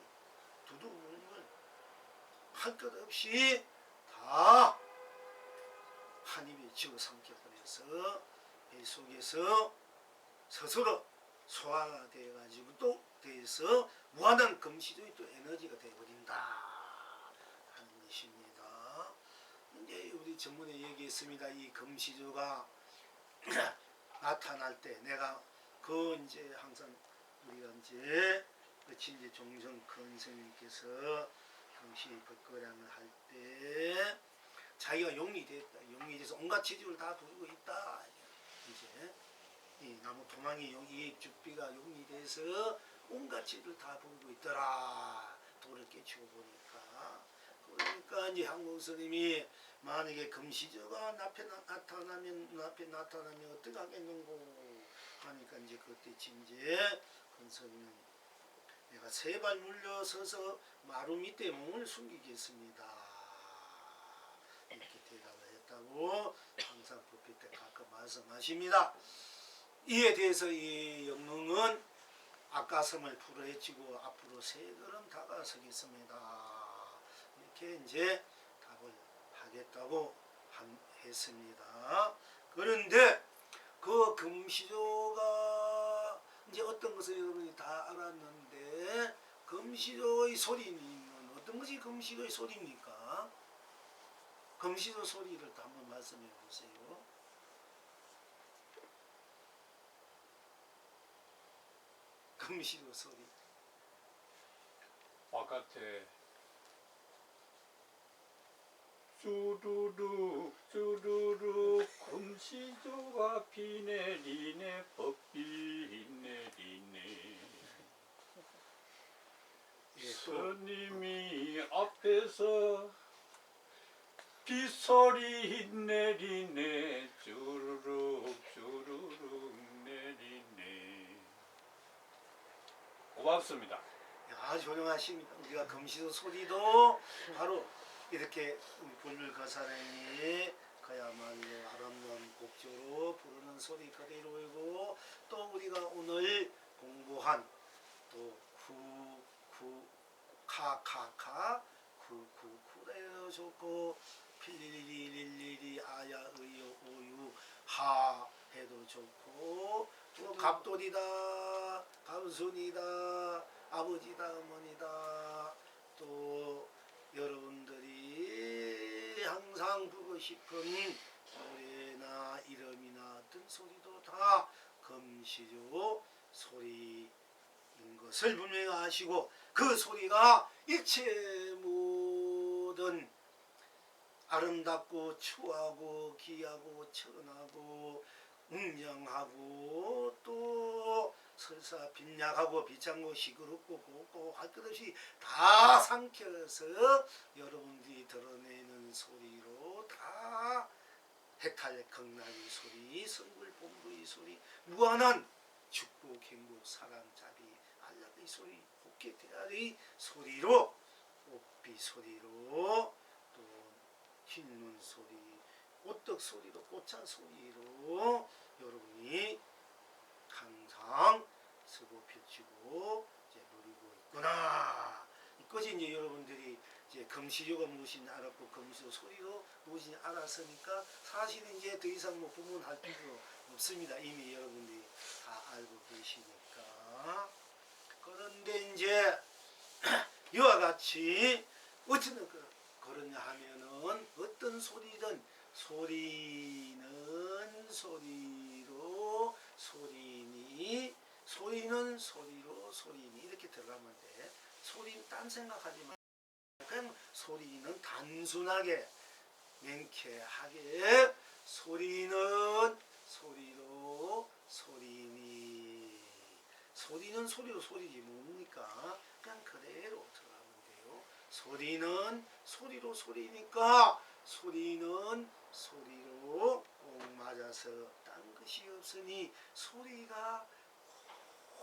두두물물 할 것 없이 다 한 입에 집어삼켜버려서 이 속에서 스스로 소화가 되어가지고 또 돼서 무한한 금시조의 또 에너지가 되어버린다 하는 것입니다. 이제 우리 전문에 얘기했습니다. 이 금시조가 나타날 때 내가 그 이제 항상 우리가 이제 진제 종성 큰 스님께서 당시 법거량을 할 때 자기가 용이 됐다. 용이 돼서 온갖 지식을 다 부리고 있다. 이제 이 나무 도망이 용이 죽비가 용이 돼서 온갖 지식을 다 부리고 있더라. 돌을 깨치고 보니까 그러니까 이제 한국 스님이 만약에 금시조가 앞에 나타나면 어떻게 하겠는고 하니까 이제 그때 진제 큰 스님은 내가 세 발 물러서서 마루 밑에 몸을 숨기겠습니다. 이렇게 대답을 했다고 항상 법회 때 가끔 말씀하십니다. 이에 대해서 이 영릉은 아까섬을 풀어헤치고 앞으로 세 걸음 다가서겠습니다. 이렇게 이제 답을 하겠다고 했습니다. 그런데 그 금시조가 이제 어떤 것을 여러분이 다 알았는데 금시조의 소리는 어떤 것이 금시조의 소리입니까? 금시조 소리를 또 한번 말씀해 보세요. 금시조 소리. 바깥에 쭈루룩 쭈루룩 금시조가 비 내리네 법비 내리네. 스님이 앞에서 빗소리 내리네 쭈루룩 쭈루룩 내리네. 고맙습니다. 아주 훌륭하십니다. 우리가 금시조 소리도 바로 이렇게 불불거사령이 그야말로 아름다운 곡조로 부르는 소리 그대로이고 또 우리가 오늘 공부한 또 카카카 쿠쿠쿠레요 좋고 필리리릴리리 아야 의요 오유 하 해도 좋고 또 갑돌이다, 감순이다, 아버지다, 어머니다. 또 여러분들이 항상 부르고 싶은 노래나 이름이나 어떤 소리도 다 금시조 소리인 것을 분명히 아시고, 그 소리가 일체 모든 아름답고 추하고 귀하고 천하고 웅장하고 또 설사 빈약하고 비창고 시끄럽고 곱고 할 것 없이 다 삼켜서 여러분들이 드러내는 소리로 다 해탈 극락의 소리, 성불 본부의 소리, 무한한 축복 행복 사랑 자비 안락의 소리, 복개 대학의 소리로, 꽃비 소리로, 또 흰눈 소리, 꽃떡 소리로, 꽃차 소리로 여러분이 항상 쓰고 펼치고 이제 누리고 있구나. 이것이 이제 여러분들이 이제 금시조가 무엇인지 알았고, 금시조 소리로 무엇인지 알았으니까 사실은 이제 더 이상 뭐 구분할 필요 없습니다. 이미 여러분들이 다 알고 계시니까. 그런데 이제 이와 같이 어쩌면 그러냐 하면은 어떤 소리든 소리는 소리로 소리니, 소리는 소리로 소리니 이렇게 들어가면 돼. 소리는 딴 생각하지 마. 그냥 소리는 단순하게 명쾌하게 소리는 소리로 소리니, 소리는 소리로 소리지 뭡니까? 그냥 그대로 들어가면 돼요. 소리는 소리로 소리니까 소리는 소리로 꼭 맞아서 딴 것이 없으니, 소리가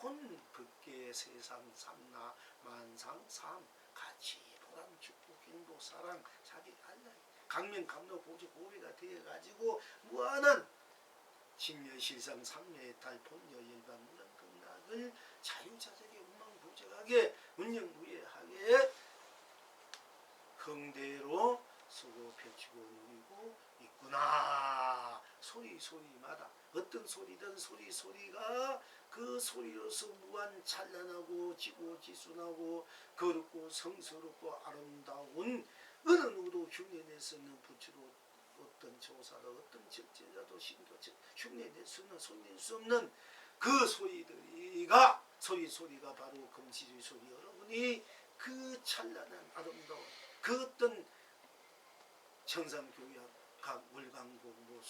혼 극계 세상 삼나 만상 삼 같이 보람 축복 행복 사랑 자기 알라 강명 감로 보조 보배가 되어가지고 무한한 진여실상 삼여해탈 본여 일반 무량 극락을 자유자재하게 운망부적하게 운영무예하게 흥대로 쓰고 펼치고 누리고 있구나. 소리마다 어떤 소리든 소리가 그 소리로서 무한 찬란하고 지고지순하고 거룩고 성스럽고 아름다운 어느 누구도 흉내낼 수 없는 부처로, 어떤 조사도 어떤 적재자도 신도 흉내낼 수 없는 손낼 수 없는 그 소리들이가 소리가 바로 금시주의 소리. 여러분이 그 찬란한 아름다운 그 어떤 천상교약 각 월광곡 뭐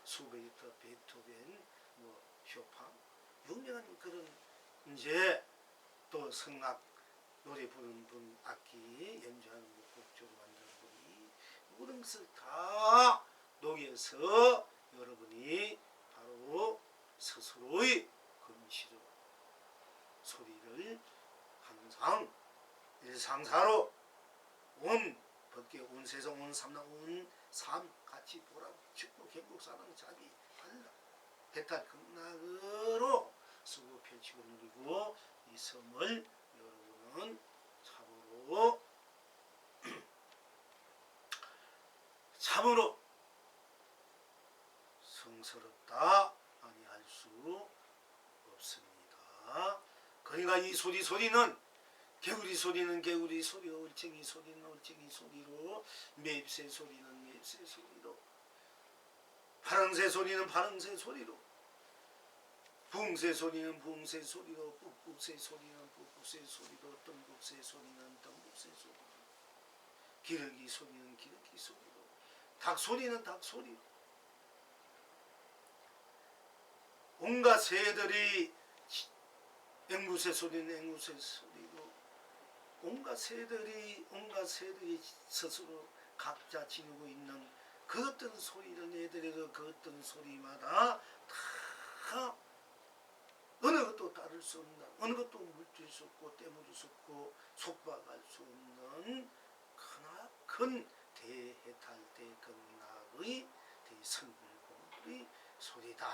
수베이터 베토벤 뭐 쇼팡 유명한 그런 이제 또 성악 노래 부르는 분, 악기 연주하는 분, 곡조로 만드는 분이 모든 것을 다 녹여서 여러분이 바로 스스로의 금시로 소리를 항상 일상사로 온 법계 온 세상 온 삼랑 온 삶 같이 보람 축복 행복 사랑 자비 알라 해탈 극락으로 쓰고 펼치고 누리고 이 섬을 여러분은 참으로 성스럽다 아니할 수 없습니다. 그러니까 이 소리는 개구리 소리는 개구리 소리로, 얼쟁이 소리는 얼쟁이 소리로, 매입새 소리는 매입새 소리로, 파랑새 소리는 파랑새 소리로, 붕새 소리는 붕새 소리로, 꾹꾹새 소리는 꾹꾹새 소리로, 뜬국새 소리는 뜬국새 소리로, 기러기 소리는 기러기 소리로, 닭 소리는 닭 소리로, 온갖 새들이 앵무새 소리는 앵무새 소리로, 온갖 새들이 스스로 각자 지니고 있는 그 어떤 소리를 애들에도 그 어떤 소리마다 다 어느 것도 따를 수 없는, 어느 것도 물질 수 없고 때묻을 수 없고 속박할 수 없는 크나큰 대해탈 대극락의 대선불공의 소리다.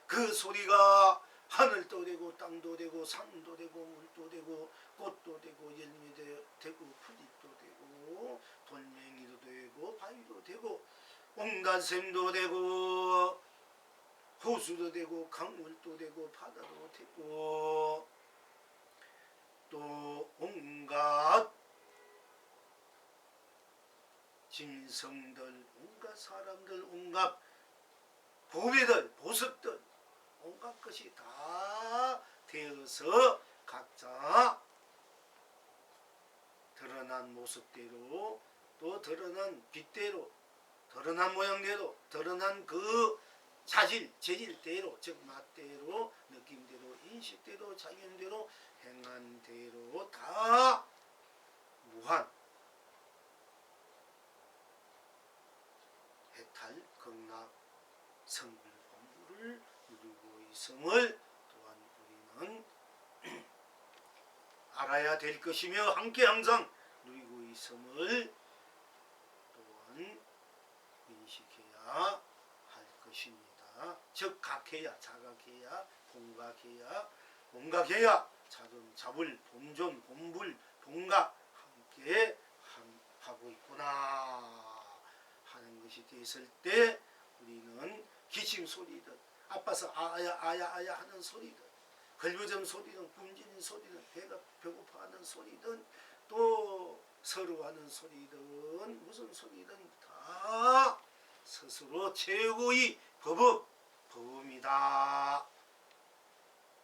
그 소리가 하늘도 되고 땅도 되고 산도 되고 물도 되고 꽃도 되고 열매도 되고 풀잎도 되고 돌멩이도 되고 바위도 되고 온갖 샘도 되고 호수도 되고 강물도 되고 바다도 되고 또 온갖 짐승들, 온갖 사람들, 온갖 보배들, 보석들, 온갖 것이 다 되어서 각자 드러난 모습대로 또 드러난 빛대로 드러난 모양대로 드러난 그 자질, 재질대로 즉 맛대로 느낌대로 인식대로 작용대로 행한 대로 다 무한 해탈 극락 성불 본부를 누리고 있음을 또한 우리는 알아야 될 것이며 함께 항상 누리고 있음을 또한 인식해야 할 것입니다. 즉 각해야 자각해야 공각해야 공각해야 자불 본존 본불 본각 함께 하고 있구나 하는 것이 됐을 때 우리는 기침 소리든 아파서 아야 아야 아야 하는 소리든 걸부점 소리든 굶주린 소리든 배가 배고파하는 소리든 또 서러워하는 소리든 무슨 소리든 다 스스로 최고의 법음이다.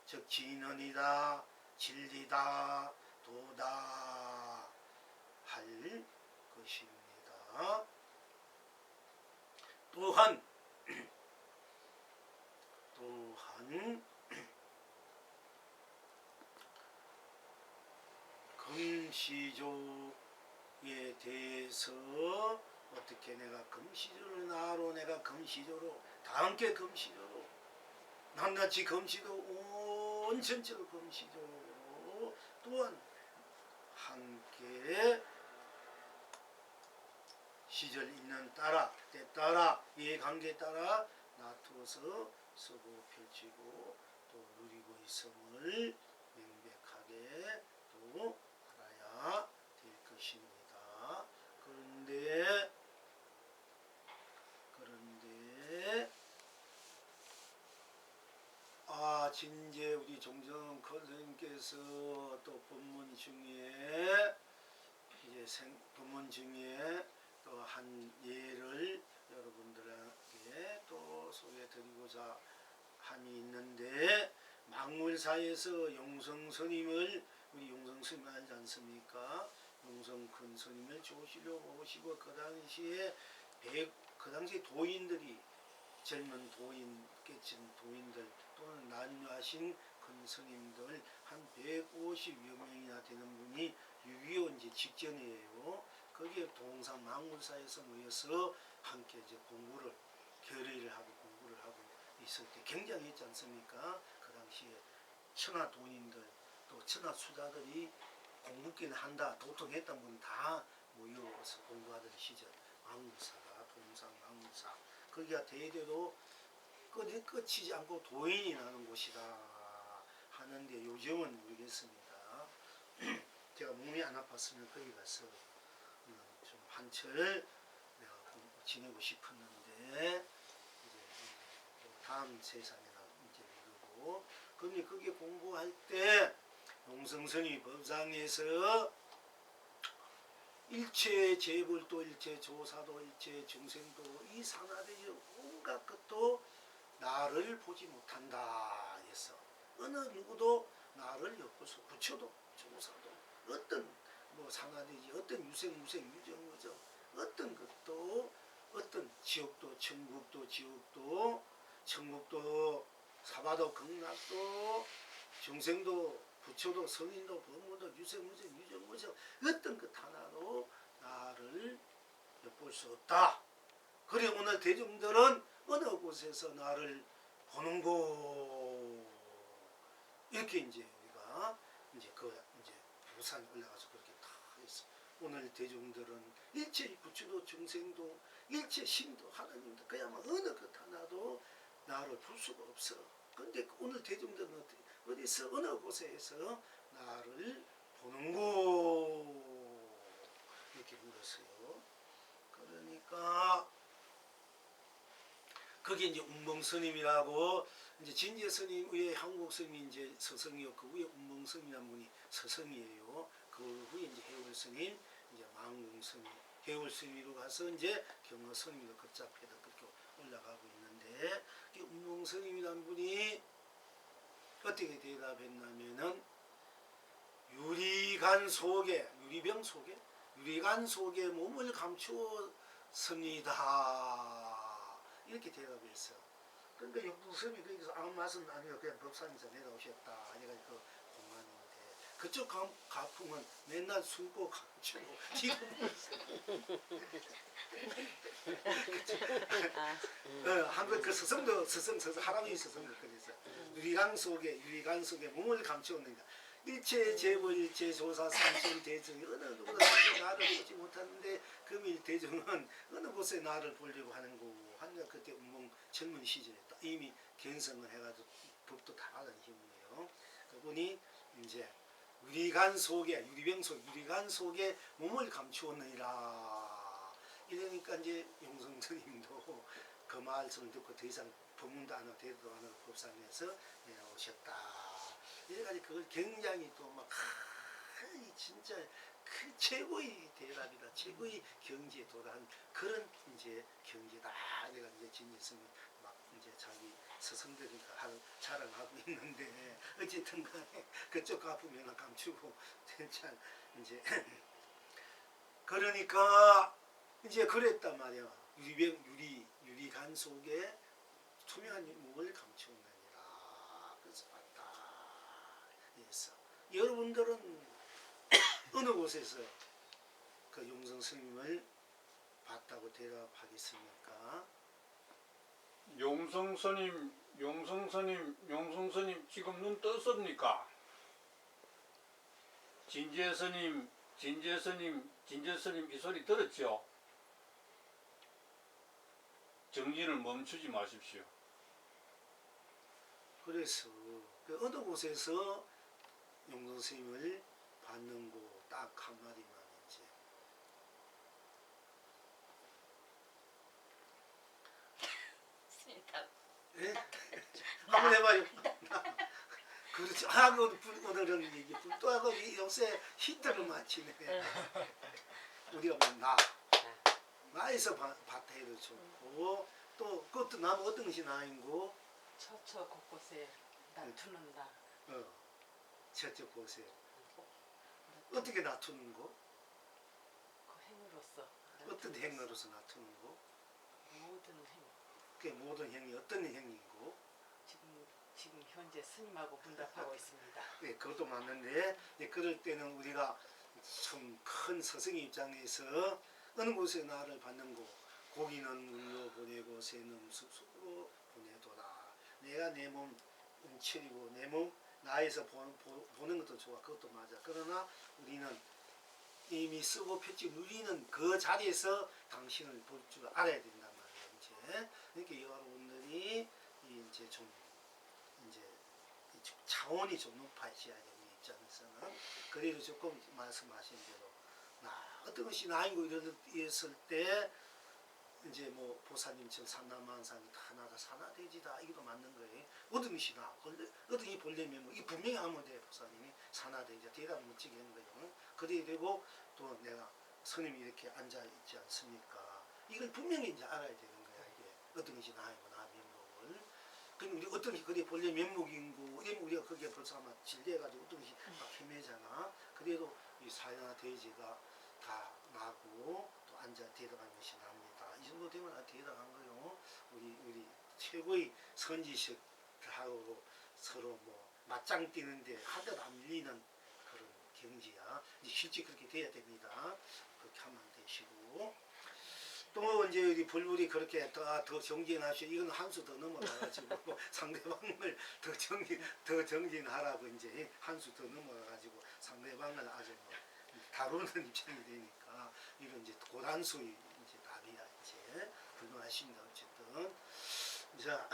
즉 진언이다 진리다 도다 할 것입니다. 또한 금시조에 대해서 어떻게 내가 금시조를 나로 내가 금시조로 다 함께 금시조로 낱낱이 금시조 온 전체로 금시조로 또한 함께 시절 있는 따라 때 따라 이해관계에 따라 놔두어서 쓰고 펼치고 또 누리고 있음을 명백하게 또 알아야 될 것입니다. 그런데 진제 우리 정정 선생님께서 또 법문 중에 법문 중에 또 한 예를 여러분들에게 또 소개드리고자 함이 있는데 망물사에서 용성스님을 우리 용성스님 알지 않습니까? 용성 큰 스님을 조실로 모시고 그 당시에 도인들이 젊은 도인 깨친 도인들 또는 난유하신 큰 스님들 한 150여 명이나 되는 분이 6.25 이제 직전이에요. 거기에 동상 망울사에서 모여서 함께 이제 공부를 결의를 하고 공부를 하고 있을 때 굉장했지 않습니까? 그 당시에 천하 도인들 또 천하 수자들이 공부기는 한다 도통했던 분 다 모여서 공부하던 시절 망울사가 동상 망울사 거기가 대대로 끝이지 않고 도인이 나는 곳이다 하는데 요즘은 모르겠습니다. 제가 몸이 안 아팠으면 거기 가서 좀 한철 내가 지내고 싶었는데 이제 다음 세상에나 이제 이러고 그런데 거기 공부할 때 용성스님 법상에서 일체 재불도 일체 조사도 일체 중생도 이 산하대지 온갖 것도 나를 보지 못한다 했어. 어느 누구도 나를 엮어서 부처도 조사도 어떤 산하대지 어떤 유생무생 유정무정 어떤 것도 어떤 지옥도 천국도 지옥도 천국도 사바도 극락도 중생도 부처도 성인도 법문도 유생무생 유정무정 어떤 것 하나도 나를 엿볼 수 없다. 그래 오늘 대중들은 어느 곳에서 나를 보는고 이렇게 이제 우리가 이제 부산에 올라가서 그렇게 다 했어. 오늘 대중들은 일체 부처도 중생도 일체 신도 하나님도 그야말로 어느 것 하나도 나를 볼 수가 없어. 근데 오늘 대중들은 어디서 어느 곳에서 나를 보는고 이렇게 물었어요. 그러니까 그게 이제 운봉스님이라고 이제 진제 스님 위에 한국 스님이 이제 서성이요. 그 위에 운봉스님이라는 분이 서성이에요. 그 후에 이제 해월 스님, 이제 망궁 스님, 해월 스님으로 가서 이제 경허 스님도 그 앞에다 그렇게 올라가고 있는데 이 운봉 스님이라는 분이 어떻게 대답했냐면은 유리관 속에 유리병 속에 유리관 속에 몸을 감추었습니다. 이렇게 대답했어. 그러니까 용두스님이 거기서 아무 말씀 안 해요. 그냥 법상에서 내려오셨다. 내가 그 공안인데 그쪽 가풍은 맨날 숨고 감추고 지금 한국 그 스승도 스승 할아버지 스승도 그랬어. 유리관 속에 몸을 감추었는가. 일체 재벌 일체 조사 삼천 대중이 어느 누구나 나를 보지 못하는데 금일 대중은 어느 곳에 나를 보려고 하는 거고 한가 그때 운봉 젊은 시절에 이미 견성을 해가지고 법도 다 받은 힘이에요. 그분이 이제 유리관 속에 유리병 속 유리관 속에 몸을 감추었느니라. 이러니까 이제 용성 스님도 그 말씀을 듣고 더 이상 법문도 안 하고 대도 안 하고 법상에서 오셨다. 이래가지고 그걸 굉장히 또 막 진짜 그 최고의 대답이다, 최고의 경지에 도달한 그런 이제 경지다. 내가 이제 진예스님 막 이제 자기 스승들이 자랑하고 있는데 어쨌든간에 그쪽 가품에는 감추고 괜찮 이제 그러니까 이제 그랬단 말이야. 유리관 속에 투명한 몸을 감추었느니라. 그래서 봤다. 그래서 여러분들은 어느 곳에서 그 용성 스님을 봤다고 대답하겠습니까? 용성 스님 지금 눈 떴습니까? 진제 스님 이 소리 들었죠? 정진을 멈추지 마십시오. 그래서 그 어느 곳에서 용성 스님을 받는 거 딱 한마디만 이제 예? 한번 해봐요. 그렇지. 오늘은 이게 불도하고 요새 히트를 맞히네. 우리가 뭐 나에서 밭에 해도 좋고 또 그것도 나무 어떤 것이 나인고 처처 곳곳에 나투는다. 저쪽 곳에 어떻게 놔두는 거? 그 행으로서. 어떤 행으로서 놔두는 거? 모든 행. 그게 모든 행이 어떤 행이고? 지금 현재 스님하고 분답하고 있습니다. 네, 그것도 맞는데 그럴 때는 우리가 좀 큰 스승의 입장에서 어느 곳에 나를 받는 거 고기는 물로 보내고 새는 숲속으로 보내도다. 내가 내 몸 움츠리고 내 몸 나에서 보는 것도 좋아. 그것도 맞아. 그러나 우리는 이미 쓰고 폈지 누리는 그 자리에서 당신을 볼 줄 알아야 된단 말이에요. 이제 이렇게 여러분들이 이제 좀 이제 차원이 좀 높아져야 되는 입장에서는 그래도 조금 말씀하신 대로 어떤 것이 나이고 이랬을 때 이제 뭐 보살님처럼 산나만상이 다 나다 산화돼지다 이것도 맞는 거예요. 어떤 것이 나 어떤 이 본래면 뭐 이 분명히 하면 돼. 보살님이 산화돼지 대답 멋지게 하는 거예요. 그래야 되고 또 내가 스님이 이렇게 앉아 있지 않습니까? 이걸 분명히 이제 알아야 되는 거야. 이게 어떤 것이 나이고 나 면목을. 그럼 우리 어떤 게 그게 본래 면목인고 이러면 우리가 그게 벌써 아마 질려가지고 어떤 것이 막 헤매잖아. 그래도 이 사연화돼지가 다 나고 또 앉아 대답하는 것이 납니다. 이 정도 되면 대답한 거요. 우리 최고의 선지식하고 서로 뭐 맞짱 뛰는데 한 대도 안 밀리는 그런 경지야. 이제 실제 그렇게 돼야 됩니다. 그렇게 하면 되시고 또 이제 우리 불불이 그렇게 더 정진하시오. 이건 한 수 더 넘어가가지고 상대방을 더 정진하라고 이제 한 수 더 넘어가가지고 상대방을 아주 뭐 다루는 입장이 되니까 이런 이제 고단수의 이제 답이야 이제 훌륭하십니다. 어쨌든 자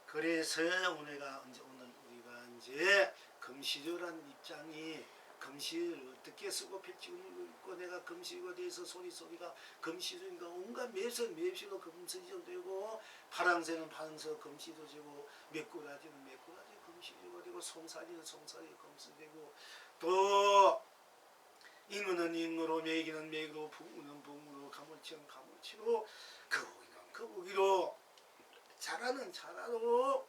그래서 오늘 우리가 이제 금시조라는 입장이 금시를 어떻게 쓰고 펼치고 있고 내가 금시가 돼서 소리가 금시니까 온갖 맵시로 금시도 되고 파랑새는 파랑새 금시도 되고 메꾸라지는 메꾸라지 금시가 되고 송사리는 송사리 금시되고 또 잉어는 잉어로 메기는 메기로 붕어는 붕어로 가물치는 가물치로 거북이는 거북이로 자라는 자라로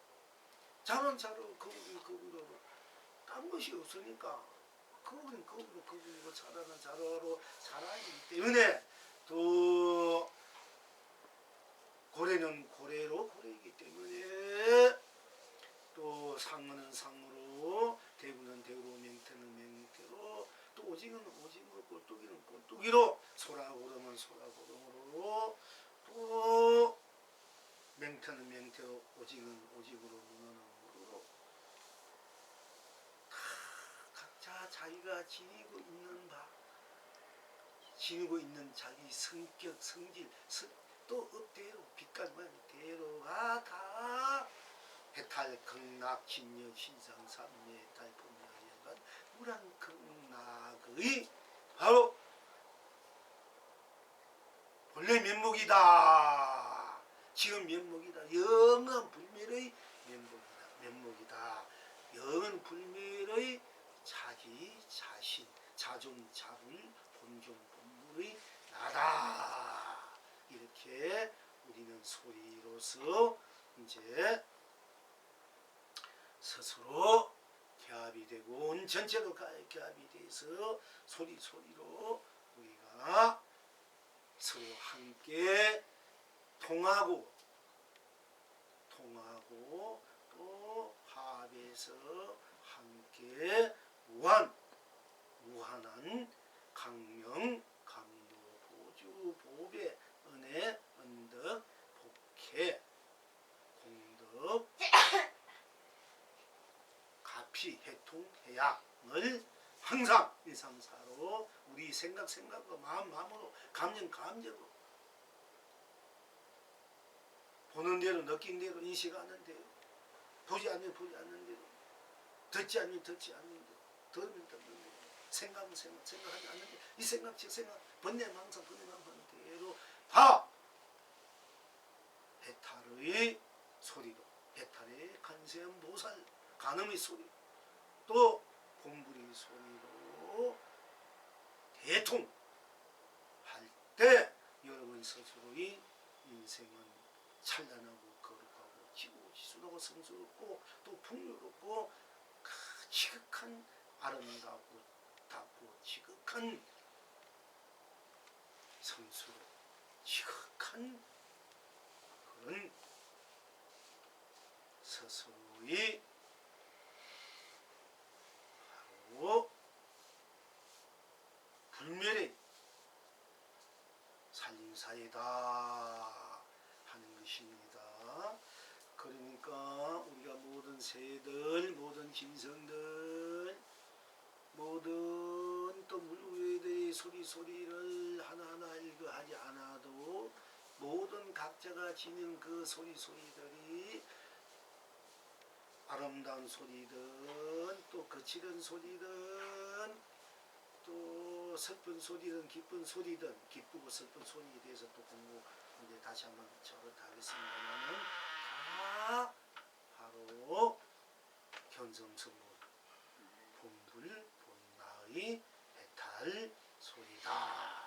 자는 자로 거북이로 딴 것이 없으니까 거북이는 거북이고 자라는 자라로 자라기 때문에 또 고래는 고래로 고래이기 때문에 또 상어는 상어로 대구는 대구로 맹태는 맹태로 또 오징어는 오징어로 꼴뚜기는 꼴뚜기로 소라고름은 소라고름으로 또 맹태는 맹태로 오징어는 오징어로 문어는 문어로 각자 자기가 지니고 있는 바 지니고 있는 자기 성격 성질 또 업대로 빛깔만 대로가 다 해탈 극락 진여 신상 삼매 해탈 분야연간 무랑 극락의 바로 본래 면목이다. 지금 면목이다. 영원 불멸의 면목이다. 영원 불멸의 자기 자신 자존 자불 본존 본물의 나다. 이렇게 우리는 소리로서 이제 스스로 결합이 되고 온 전체로 결합이 돼서 소리로 우리가 서로 함께 통하고 또 화합해서 함께 무한한 강명 강도 보주 보배 은혜 은덕 복혜 공덕 가피 해통 해양을 항상 일상사로 우리 생각과 마음으로 감정으로 보는 대로 느낀 대로 인식하는 대로 보지 않는 대로 듣지 않는 대로 들으면 듣는 대로 생각하지 않는 대로 이 생각 번뇌망상 하는 대로 다 해탈의 소리로 해탈의 간세음 보살 간음의 소리 또 공부의 소리로 대통할 때 여러분 스스로의 인생은 찬란하고 거룩하고 지고지순하고 성스럽고 또 풍요롭고 지극한 아름답고 답고 지극한 성스러 지극한 그런 스스로의 바로 불멸의 살림사이다 하는 것입니다. 그러니까 우리가 모든 새들, 모든 짐승들, 모든 또 물고기들의 소리를 하나하나 읽어하지 않아도 모든 각자가 지닌 그 소리들이 아름다운 소리든 또 거칠은 소리든 또 슬픈 소리든 기쁜 소리든 기쁘고 슬픈 소리에 대해서 또 공부 이제 다시 한번 하겠습니다만은 다 바로 견성성분 본불 본나의 해탈 소리다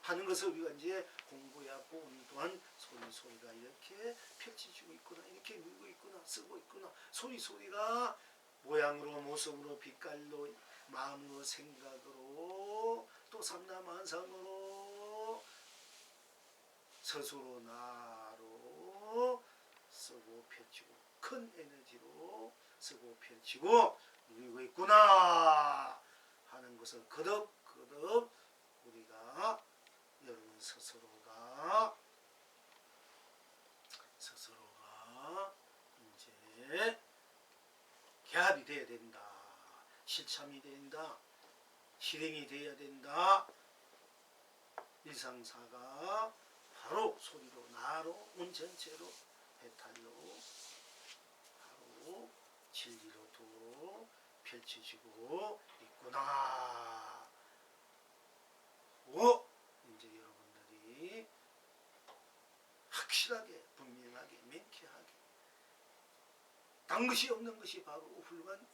하는 것을 우리가 이제 공부해갖고 오늘 또한 소리가 이렇게 펼쳐지고 있구나 이렇게 밀고 있구나 쓰고 있구나 소리가 모양으로 모습으로 빛깔로 마음으로 생각으로 또 삼라만상으로 스스로 나로 쓰고 펼치고 큰 에너지로 쓰고 펼치고 누리고 있구나 하는 것을 거듭 우리가 여러분 스스로가 이제 개합이 돼야 된다. 실참이 된다. 실행이 돼야 된다. 일상사가 바로 소리로 나로 온 전체로 해탈로 바로 진리로 도로 펼쳐지고 있구나. 오, 이제 여러분들이 확실하게, 분명하게, 명쾌하게 단 것이 없는 것이 바로 훌륭한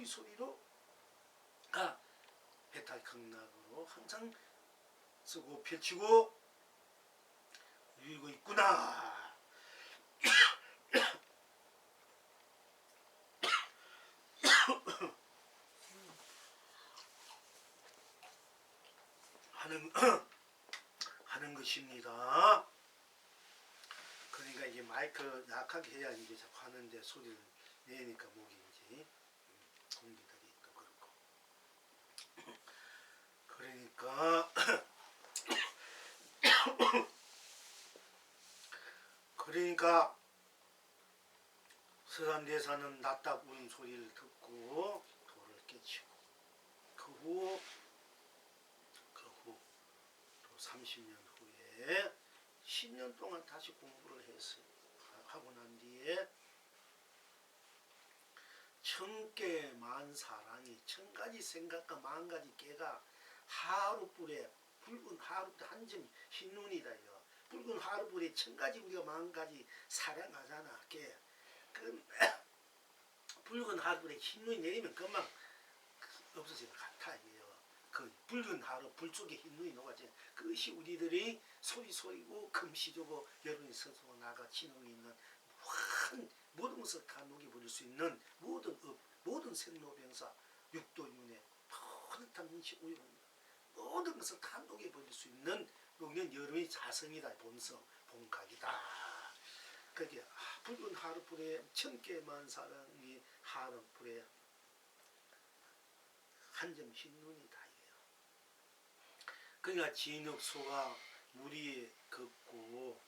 소리로 해탈 극락으로 항상 쓰고 펼치고 누리고 있구나. 하는 것입니다. 그러니까 이게 마이크 약하게 해야 이게 자꾸 하는데 소리를 내니까 목이 이제 공기들이 또 그렇고. 그러니까 서산대사는 낫딱 우는 소리를 듣고 도를 깨치고 그 후 또 30년 후에 10년 동안 다시 공부를 했어요. 하고 난 뒤에 천개 만사랑이 1000가지 생각과 10,000가지 깨가 하루불에 붉은 하루불에 한 점 흰눈이다요. 붉은 하루불에 1000가지 우리가 10,000가지 사랑하잖아. 깨. 그 붉은 하루불에 흰눈이 내리면 금방 없어질 것 같아요. 그 붉은 하루 불 속에 흰눈이 녹아져. 그것이 우리들이 소리고 금시주고 여러분이 스스로 나가 지능이 있는 모든 것을 다 녹여버릴 수 있는 모든 생로병사 육도윤회 모든 탐민시 우유입니다. 모든 것을 다 녹여버릴 수 있는 녹는 여러분의 자성이다. 본성 본각이다. 그게 붉은 하루불에 1000개만 사랑이 하루불에 한 점 흰눈이다. 그러니까 진흙소가 물이 걷고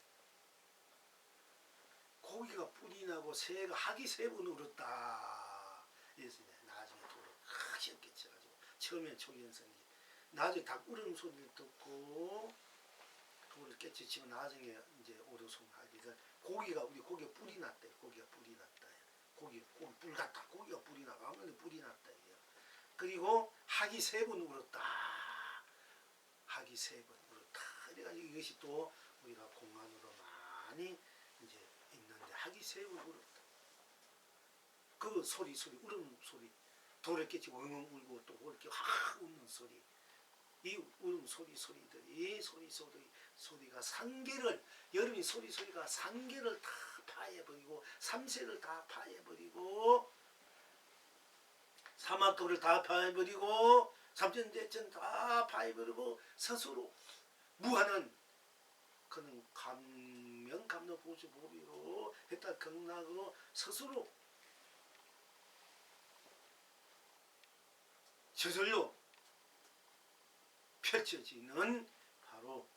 고기가 뿔이 나고 새가 학이 3번 울었다. 그래서 나중에 돌을 크게 깨쳐가지고 처음엔 초기현성이지. 나중에 닭 울음 소리를 듣고 돌을 깨치면 나중에 이제 오르송하기가 고기가 뿔이 났대. 고기가 뿔이 났다. 고기 뿔 같다. 고기가 뿔이 나고 아무래도 뿔이 났다. 그리고 학이 3번 울었다. 학이 3번 울었다. 그래가지고 이것이 또 우리가 공안으로 많이 이제 있는데 학이 3번 울었다. 그 소리 울음 소리 돌을 깨치고 엉엉 울고 또 이렇게 확 웃는 소리. 이 울음 소리들이 소리가 상계를 여름이 소리가 상계를 다 파해버리고 삼세를 다 파해버리고 사막도를 다 파해버리고 삼천대천 다 파해버리고 스스로 무한한 그는 감명 보수보비로 했다 극락으로 스스로 저절로 펼쳐지는 바로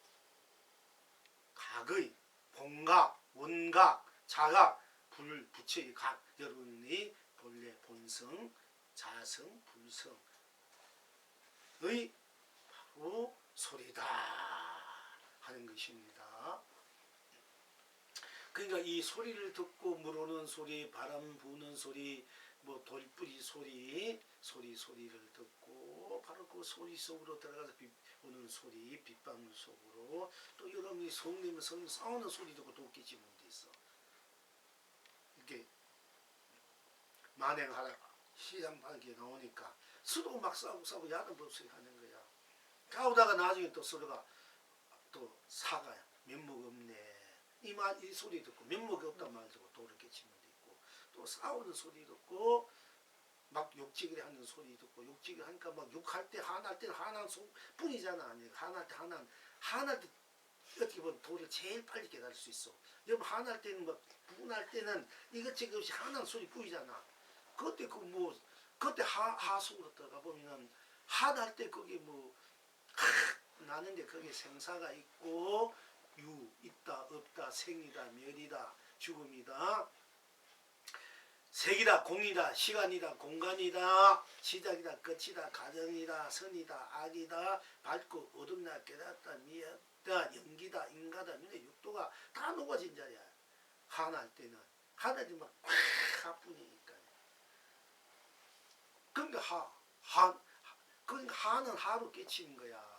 각의 본각, 원각, 자각, 불부처의 각 여러분의 본래 본성, 자성, 불성의 바로 소리다 하는 것입니다. 그러니까 이 소리를 듣고 물오는 소리, 바람 부는 소리, 뭐 돌뿌리 소리를 듣고 바로 그 소리 속으로 들어가서 오는 소리, 빗방울 속으로 또 여러분이 성님 싸우는 소리 듣고 돕겠지 뭔데 있어. 이렇게 만행하라 시장 밖에 나오니까 서로 막 싸우고 야단 법석이 하는 거야. 가오다가 나중에 또 서로가 또 사과야. 면목 없네. 이 소리 듣고 면목이 없단 말 듣고 돌을 깨치는 데 있고 또 싸우는 소리 듣고 막 욕지기를 하는 소리 듣고 욕지기를 하니까 막 욕할 때 화날 때는 화난 뿐이잖아. 화날 때 어떻게 보면 돌을 제일 빨리 깨달을 수 있어. 여러분 화날 때는 막 분할 때는 이것저것 없이 화난 소리 뿐이잖아. 그때 그때 하속으로 들어가 보면은 화날 때 거기 나는데 거기에 생사가 있고 유 있다 없다 생이다 멸이다 죽음이다 색이다 공이다 시간이다 공간이다 시작이다 끝이다 가정이다 선이다 악이다 밝고 어둡다 깨닫다 미었다 연기다 인가다 민의 육도가 다 녹아진 자리야. 화날 때는 하늘이 막 아프니까 그러니까 그러니까 하는 하로 깨치는 거야.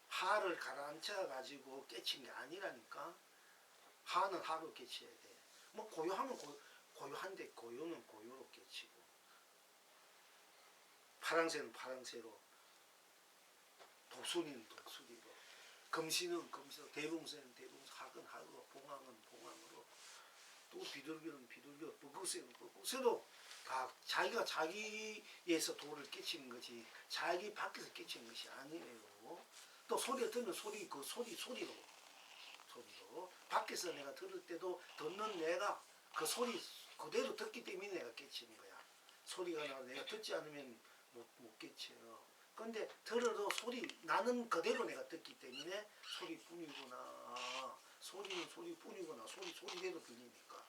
하를 가라앉혀 가지고 깨친 게 아니라니까. 하는 하로 깨쳐야 돼. 뭐 고요하면 고요한데 고요는 고요로 깨치고, 파랑새는 파랑새로, 독수리는 독수리로, 금시는 금시로, 대봉새는 대봉새, 학은 학으로, 봉황은 봉황으로, 또 비둘기는 비둘기로, 뻐꾸새는 뻐꾸새로 다 자기가 자기에서 도를 깨치는 거지 자기 밖에서 깨치는 것이 아니에요. 또 소리를 들으면 소리로 밖에서 내가 들을 때도 듣는 내가 그 소리 그대로 듣기 때문에 내가 깨치는 거야. 소리가 나고 내가 듣지 않으면 못 깨쳐요. 근데 들어도 소리 나는 그대로 내가 듣기 때문에 소리뿐이구나. 소리는 소리뿐이구나. 소리대로 들리니까.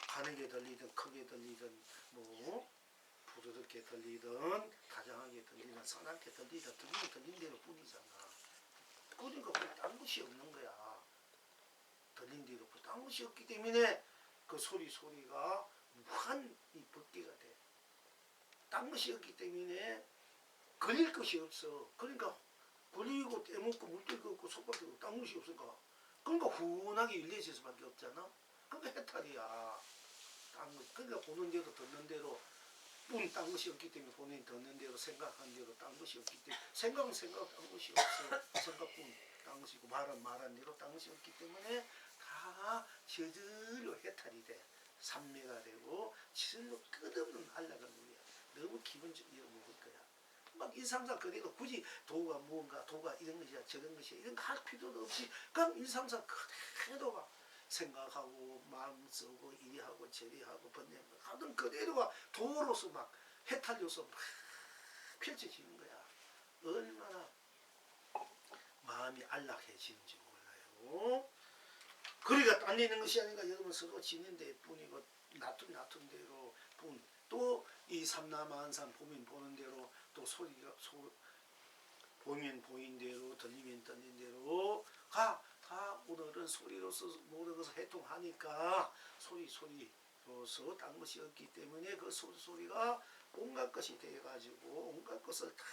가늘게 들리든 크게 들리든 뭐 부드럽게 들리든 다정하게 들리든 선하게 들리든 들린 대로 뿐이잖아. 그러니까 딴 것이 없는 거야. 들린 대로 딴 것이 없기 때문에 그 소리가 무한 이 법계가 돼. 딴 것이 없기 때문에 걸릴 것이 없어. 그러니까 걸리고 떼먹고 물길 걷고 속박이 없고 딴 것이 없으니까 그러니까 훈훈하게 일리해질 수밖에 없잖아. 그러니까 해탈이야. 그러니까 보는 대로 듣는 대로 딴 것이 없기 때문에 본인이 듣는 대로 생각한 대로 딴 것이 없기 때문에 생각은 딴 것이 없어. 생각뿐 딴 것이고 말한 대로 딴 것이 없기 때문에 다 저절로 해탈이 돼. 삼매가 되고 저절로 끝없는 안락을 누려. 너무 기본적으로 먹을 거야. 막 일상상 그대로 굳이 도가 무언가 도가 이런 것이야 저런 것이야 이런 거 할 필요도 없이 그냥 일상상 그대로가 생각하고 마음 쓰고 이리하고 저리하고 번뇌하고 하던 그대로가 도로서 막 해탈로서 막 펼쳐지는 거야. 얼마나 마음이 안락해지는지 몰라요. 그러니까 딴 데 있는 것이 아닌가. 여러분 서로 지는 데 뿐이고 놔둔 대로 뿐. 또 이 삼라만상 보면 보는 대로 또 소리가 보면 보인 대로 들리면 들린 대로 다 오늘은 소리로서 모든 것을 해통하니까 소리로서 딴 것이 없기 때문에 그 소리가 온갖 것이 돼가지고 온갖 것을 다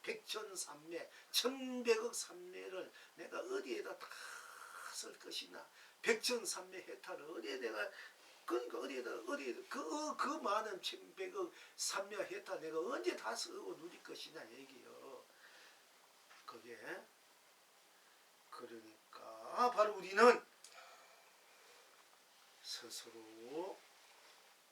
백천삼매 천백억 삼매를 내가 어디에다 다 쓸 것이나 백천삼매 해탈을 어디에 내가 그러니까 어디에다 그 많은 천백억 삼매 해탈 내가 언제 다 쓰고 누릴 것이냐 얘기요. 그게 그러니까 바로 우리는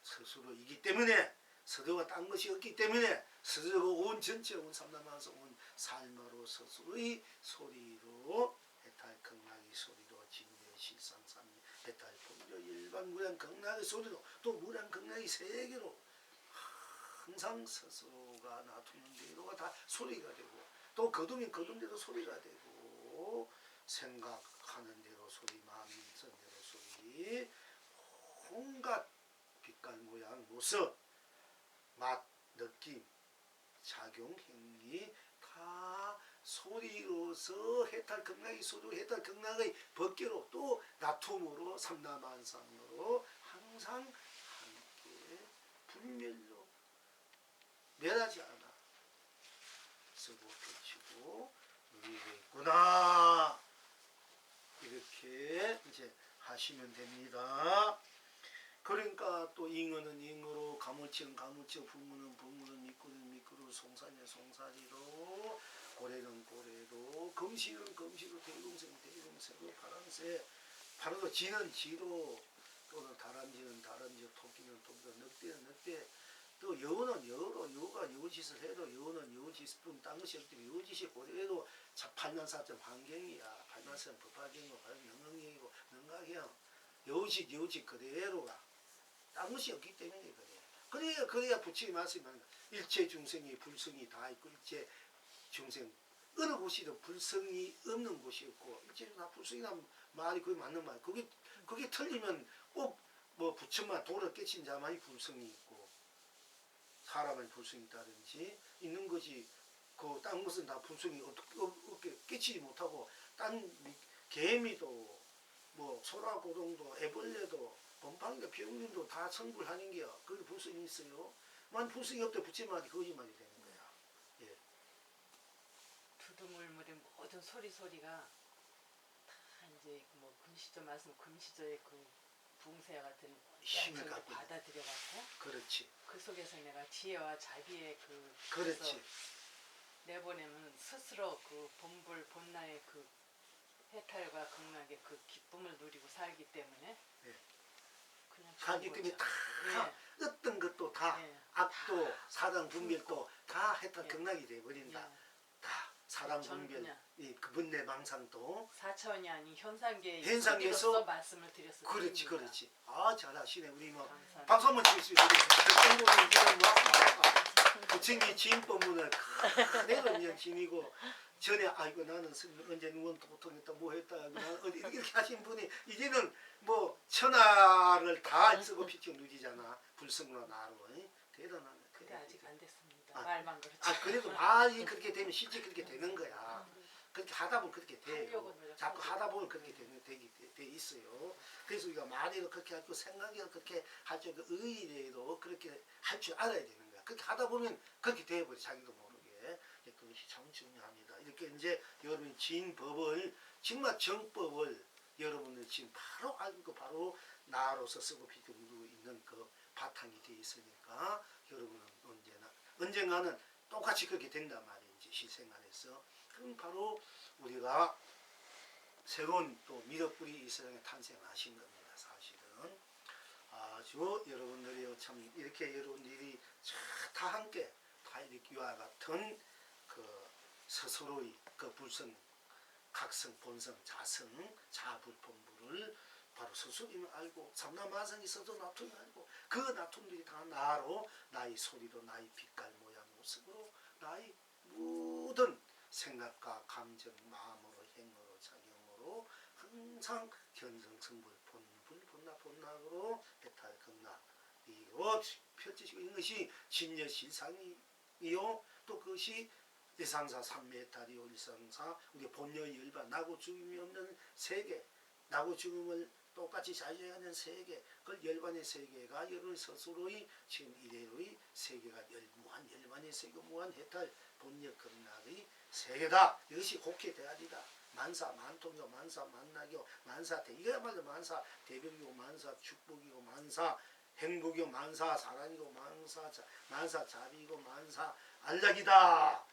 스스로이기 때문에 스스로가 딴 것이 없기 때문에 스스로가 온 전체 온 삼라만서 온 삶으로 스스로의 소리로 해탈 극락의 소리로 진례실상삼 해탈 본조 일반 무량 극락의 소리로 또 무량 극락의 세계로 항상 스스로가 놔두는 대로가 다 소리가 되고 또 거두면 거둔 대로 소리가 되고 생각하는 대로 소리 마음이 있는 대로 소리 온갖 빛깔 모양 모습 맛 느낌 작용 행위 다 소리로서 해탈 극락의 소리로 해탈 극락의 법계로 또 나툼으로 삼라만상으로 항상 함께 불멸로 멸하지 않아 쓰고 펼치고 누리고 있구나. 이렇게 이제 하시면 됩니다. 그러니까 또 잉어는 잉어로 가물치는 가물치로 불문은 불문으로 미꾸는 미꾸로 송사리는 송사리로 고래는 고래로 금시는 금시로 대동새는 대동새로 파랑새 파랑도 지는 지로 또는 다람쥐는 다람쥐로 토끼는 토끼로 늑대는 늑대 또 여우는 여우로 여우가 여우짓을 해도 여우는 여우짓 뿐 딴 것이 없기 때문에 여우짓이 고래도 팔만사점 환경이야. 팔만사점 법화경이고 능응경이고 능각형 여우짓 그대로가 딴 것이 없기 때문에 그래. 그래야 부처의 말씀이 일체 중생이 불성이 다 있고 일체 중생 어느 곳이든 불성이 없는 곳이 없고 일체 다 불성이라는 말이 그게 맞는 말. 그게 틀리면 꼭 뭐 부처만 도를 깨친 자만이 불성이 있고 사람은 불성이 있다든지 있는 것이 그 딴 것은 다 불성이 어떻게 깨치지 못하고 딴 개미도 뭐 소라고동도 애벌레도 범팡이가 병균도 다 성불하는 게요. 그게 불성이 있어요. 만 불성이 없대 붙임말이 거짓말이 되는 거야. 예. 두두물물의 모든 소리가 다 이제 뭐 금시조 말씀 금시조의 그 붕세 같은 힘을 양쪽을 갖고 있는. 받아들여갖고 그렇지. 그 속에서 내가 지혜와 자비의 그 그렇지. 내보내면 스스로 그 본불 본나의 그 해탈과 극락의 그 기쁨을 누리고 살기 때문에 예. 그냥 가기 때문에 다 예. 어떤 것도 다 예. 악도 사랑 분별도 다 해탈 예. 극락이 돼버린다. 예. 다 사랑 전 분별, 그냥 이 분내 망상도 4차원이 아닌 현상계의 현상계에서 소리로서 말씀을 드렸을 그렇지 뿐입니다. 그렇지. 아 잘하시네 우리 뭐 감사합니다. 박수 한번 치겠습니다. 백성도는 이런 뭐 부처님이 지인법문을 내가 지니고 전에 아이고 나는 스님 언제 누군 도통했다 뭐 했다 나는 어디 이렇게 하신 분이 이제는 뭐 천하를 다 쓰고 피쳐 누리잖아. 불성으로 나로 대단하네. 근데 아직 안 됐습니다. 아, 말만 그렇지. 아 그래도 말이 그렇게 되면 실제 그렇게 되는 거야. 그렇게 하다 보면 그렇게 돼요. 하려고 노력하고 자꾸 하다 보면 그렇게 돼 있어요. 그래서 우리가 말이도 그렇게 하고 생각이도 그렇게 할 줄, 의의도 그렇게 할 줄 알아야 되는 거야. 그렇게 하다 보면 그렇게 돼버려 자기도 모르게. 그것이 참 중요합니다. 이렇게 이제 여러분 진법을 정말 정법을 여러분들 지금 바로 알고 바로 나로서 쓰고 비두고 있는 그 바탕이 돼 있으니까 여러분은 언젠가는 똑같이 그렇게 된단 말이지 실생활에서. 그럼 바로 우리가 새로운 또 미덕불이 이 세상에 탄생하신 겁니다. 사실은 아주 여러분들이 참 이렇게 여러분들이 다 함께 다 이렇게 이와 같은 그 스스로의 그 불성, 각성, 본성, 자성, 자불본부를 바로 스스로임을 알고 삼라마성이 있어도 나툼을 알고 그 나툼들이 다 나로 나의 소리로 나의 빛깔 모양 모습으로 나의 모든 생각과 감정 마음으로 행으로 작용으로 항상 견성성불 본불 본납본납으로 해탈 극락 이거 펼치시고 있는 것이 진여실상이요 또 그것이 일상사 삼매해탈이요 일상사 우리 본여의 열반 나고 죽음이 없는 세계 나고 죽음을 똑같이 자유하는 세계 그 열반의 세계가 여러분 스스로의 지금 이래로의 세계가 무한 열반의 세계 무한 해탈 본역 극락의 세계다. 이것이 국회 대안이다. 만사 만통이요 만사 만락이요 만사 대 이거야말로 만사 대벽이고 만사 축복이고 만사 행복이고 만사 사랑이고 만사 자비이고 만사 안락이다.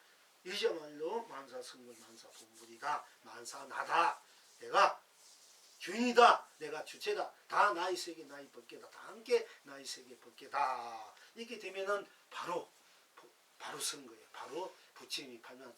이것이야말로 만사 성불 만사 본불이다. 만사 나다. 내가 주인이다. 내가 주체다. 다 나의 세계 나의 법계다. 다 함께 나의 세계 법계다. 이렇게 되면은 바로 쓴 거예요. 바로 부처님이 발명한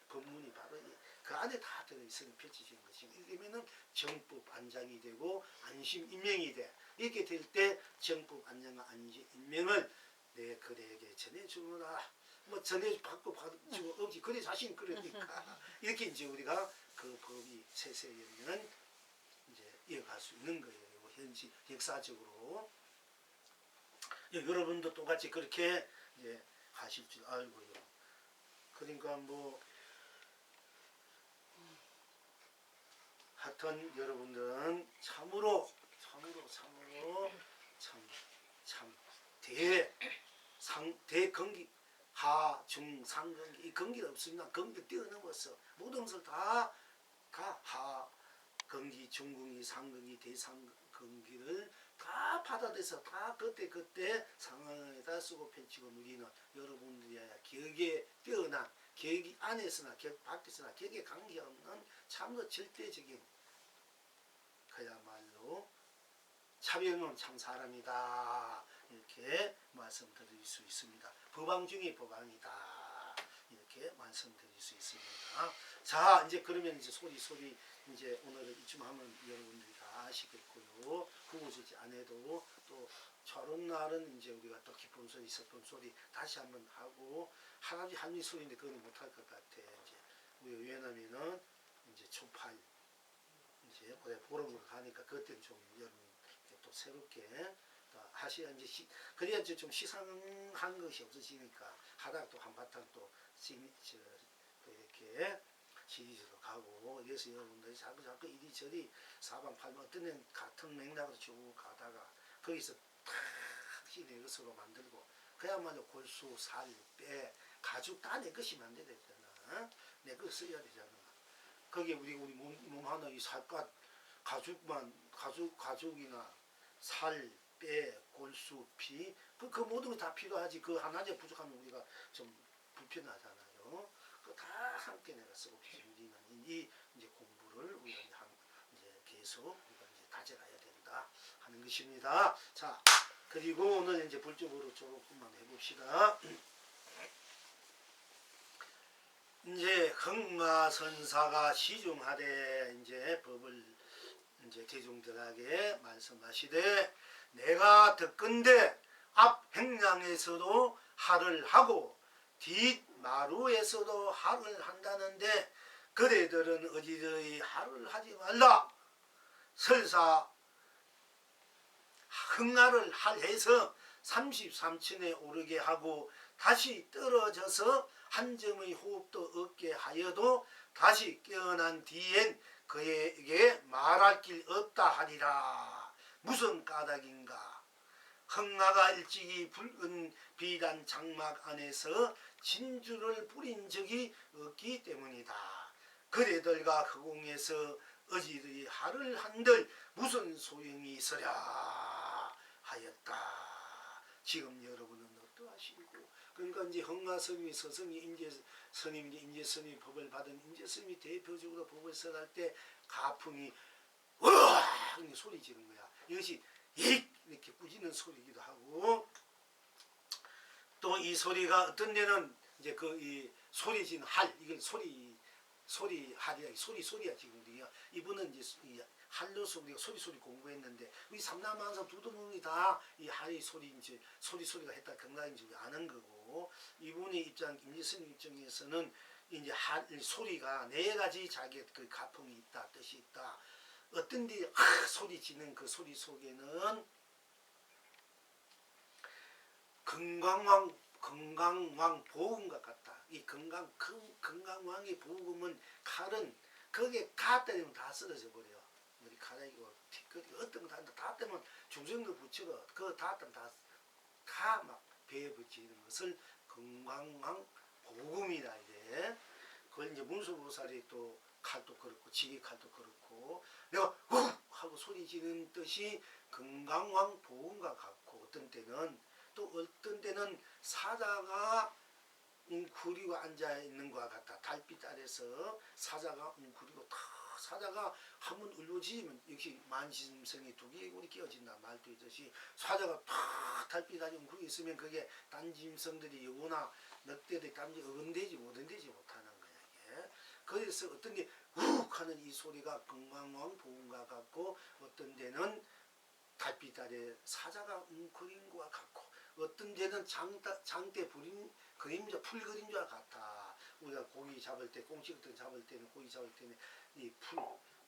법문이 바로 그 안에 다 들어있으면 펼쳐지는 것이고 이렇게 되면은 정법 안장이 되고 안심 인명이 돼. 이렇게 될 때 정법 안장과 안심 인명을 내 그대에게 전해주노라. 뭐 전해받고 받고 없지. 그래 자신 그러니까 이렇게 이제 우리가 그 법이 세세연은 이제 이어갈 수 있는 거예요. 현지 역사적으로 여러분도 똑같이 그렇게 이제 하실 줄 알고요. 그러니까 뭐 하여튼 여러분들은 참으로 참 대건기 하중 상건기 이 건기가 없으면 건기 뛰어넘었어. 모든 것을 다 하 건기 중건기 상건기 대상건기를 다 받아들여서 다 그때 상황에다 쓰고 펼치고 누리는 여러분들이야 격에 뛰어난 격 안에서나 격 밖에서나 격에 관계없는 참으로 절대적인 그야말로 차별은 참 사람이다 이렇게 말씀드릴 수 있습니다. 법왕 중에 법왕이다 이렇게 말씀드릴 수 있습니다. 자 이제 그러면 이제 소리 이제 오늘 이쯤 하면 여러분들이 다 아시겠고요. 구구절지 안 해도 또 저런 날은 이제 우리가 또 기쁜 소리 슬픈 소리 다시 한번 하고 할아버지 할머니 소리인데 그건 못할 것 같아. 이제 우리 왜냐면은 이제 초팔 이제 올해 보름으로 가니까 그때는 좀 여러분 또 새롭게 하셔야 이제 그래야 이제 좀 시상한 것이 없어지니까 하다가 또 한바탕 또 이렇게 시리즈로 가고 그래서 여러분들이 자꾸 이리저리 사방팔방 어떤 애는 같은 맥락으로 쭉 가다가 거기서 탁 시내 것으로 만들고 그야말로 골수, 살, 뼈, 가죽 다 내 것이면 안 되잖아. 내 거 써야 되잖아. 거기에 우리 몸 하나 이 살갗 가죽이나 살, 뼈, 골수, 피 그 모든 거 다 필요하지. 그 하나째 부족하면 우리가 좀 불편하잖아요. 그 다 함께 내가 쓰고 우리는 이 이제 공부를 우리가 이제 계속 우리가 이제 다져가야 된다 하는 것입니다. 자, 그리고 오늘 이제 본적으로 조금만 해봅시다. 이제 흥마선사가 시중하되 이제 법을 이제 대중들에게 말씀하시되 내가 듣건대 앞 행량에서도 할을 하고 뒷 마루에서도 할을 한다는데 그대들은 어디저기 할을 하지 말라. 설사 흥하를 할해서 33층에 오르게 하고 다시 떨어져서 한 점의 호흡도 없게 하여도 다시 깨어난 뒤엔 그에게 말할 길 없다 하리라. 무슨 까닭인가? 흥하가 일찍이 붉은 비단 장막 안에서 진주를 뿌린 적이 없기 때문이다. 그대들과 허공에서 어지러이 할을 한들 무슨 소용이 있으랴 하였다. 지금 여러분은 어떠하시고? 그러니까 이제 흥하스님이 서성이 인제스님, 인제스님이 법을 받은 인제스님이 대표적으로 법을 써갈 때 가풍이 으아 소리 지르는 거야. 이것이 이렇게 꾸짖는 소리이기도 하고 또 이 소리가 어떤 데는 이제 그 이 소리 지는 할 이걸 소리 할이야 소리야 지금 우리가 이분은 이제 이 할로서 우리가 소리 공부했는데 우리 삼남한사 두두뭉이 다 이 할이 소리인지 소리가 했다 건강인지 아는 거고 이분의 입장 임지스님 입장에서는 이제 할 소리가 네 가지 자기 그 가풍이 있다 뜻이 있다. 어떤 데 소리 지는 그 소리 속에는 건강왕 보금과 같다. 이 건강왕의 보금은 칼은 거기에 가 때리면 다 쓰러져 버려. 우리 칼이고 티끌이 어떤 거 다 때면 중성도 붙이고 그거 다 때면 다 막 배에 붙이는 것을 건강왕 보금이라 이래. 그걸 이제 문수보살이 또 칼도 그렇고 지휘 칼도 그렇고 내가 후 하고 소리 지르는 뜻이 건강왕 보금과 같고 어떤 때는 사자가 웅크리고 앉아 있는 것과 같다. 달빛 아래서 사자가 웅크리고 사자가 한번 울부짖으면 역시 만심성이 두 개의 굴이 끼어진다 말도 있듯이 사자가 달빛 아래 웅크리고 있으면 그게 단짐승들이 여우나 늑대들이 딴지 어근대지 못하는 거야 이게. 그래서 어떤 게 욱 하는 이 소리가 건강왕 보금과 같고 어떤 데는 달빛 아래 사자가 웅크린 것과 같고 어떤 데는 장대 그림자 풀 그림자 같아. 우리가 고기 잡을 때 꽁치 같은 거 잡을 때는 고기 잡을 때는 이 풀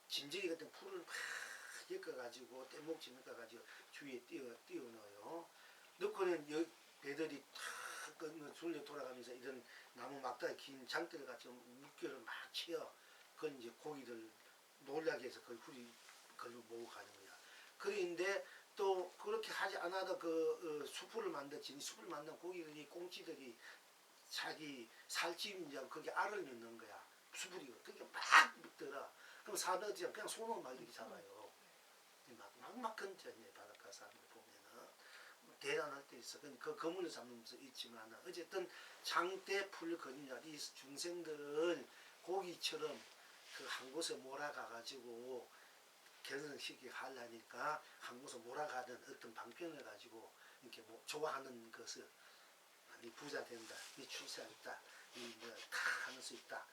진저리 같은 풀을 막 엮어가지고 떼목지 묶어가지고 주위에 띄워 넣어요. 넣고는 배들이 탁 줄려 돌아가면서 이런 나무 막다리 긴 장대를 같이 물결을 막 치어. 그건 이제 고기들 놀라게 해서 그 풀이 걸로 모으고 가는 거야. 그런데 또 그렇게 하지 않아도 그 숲을 만든 고기들이 꽁치들이 자기 살집이냐고 거기 알을 넣는 거야. 수풀이고 그게 막 묻더라. 그럼 사람들이 그냥 손으로 막 이렇게 잡아요. 막 건져내 바닷가 사람들 보면은 대단할 때 있어. 그 거문을 잡으면서 있지만 어쨌든 장대 풀 그림자 이 중생들을 고기처럼 그 한 곳에 몰아가가지고 개선시키게 하려니까 한 곳에 몰아가던 어떤 방편을 가지고 이렇게 뭐 좋아하는 것을 이 부자 된다, 이 출세하겠다, 다 하는 수 있다.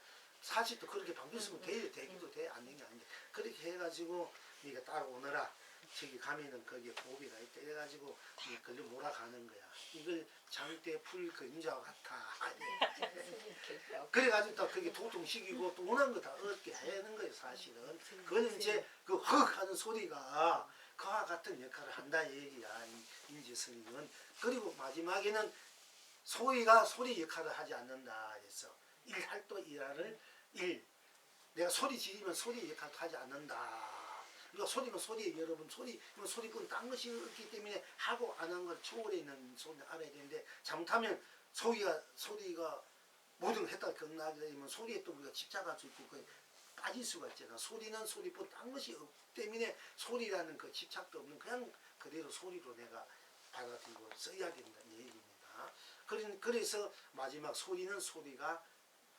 사실 또 그렇게 방편 쓰면 되기도 돼, 안 되는 게 아닌데 그렇게 해가지고 네가 따라오너라. 저기 가면은 거기에 고비가 있다. 이래가지고 걸려 몰아가는 거야. 이걸 장대 풀 그림자와 같아. 그래가지고 또 그게 도통시키고 또 원하는 거 다 얻게 하는 거예요, 사실은. 그건 이제 그 헉 하는 소리가 그와 같은 역할을 한다 얘기야, 임지스님은. 그리고 마지막에는 소리가 소리 역할을 하지 않는다 했어. 일할 또 일하를 내가 소리 지르면 소리 역할을 하지 않는다. 그러니까 소리는 소리예요, 여러분. 이건 소리뿐 딴 것이 없기 때문에 하고 안 한 걸 초월해 있는 소리를 알아야 되는데 잘못하면 소리가 모든 걸 했다 경나게 되면 소리에 또 우리가 집착할 수 있고 그 빠질 수가 있잖아. 소리는 소리뿐 딴 것이 없기 때문에 소리라는 그 집착도 없는 그냥 그대로 소리로 내가 받아들이고 써야 된다는 얘기입니다. 그래서 마지막 소리는 소리가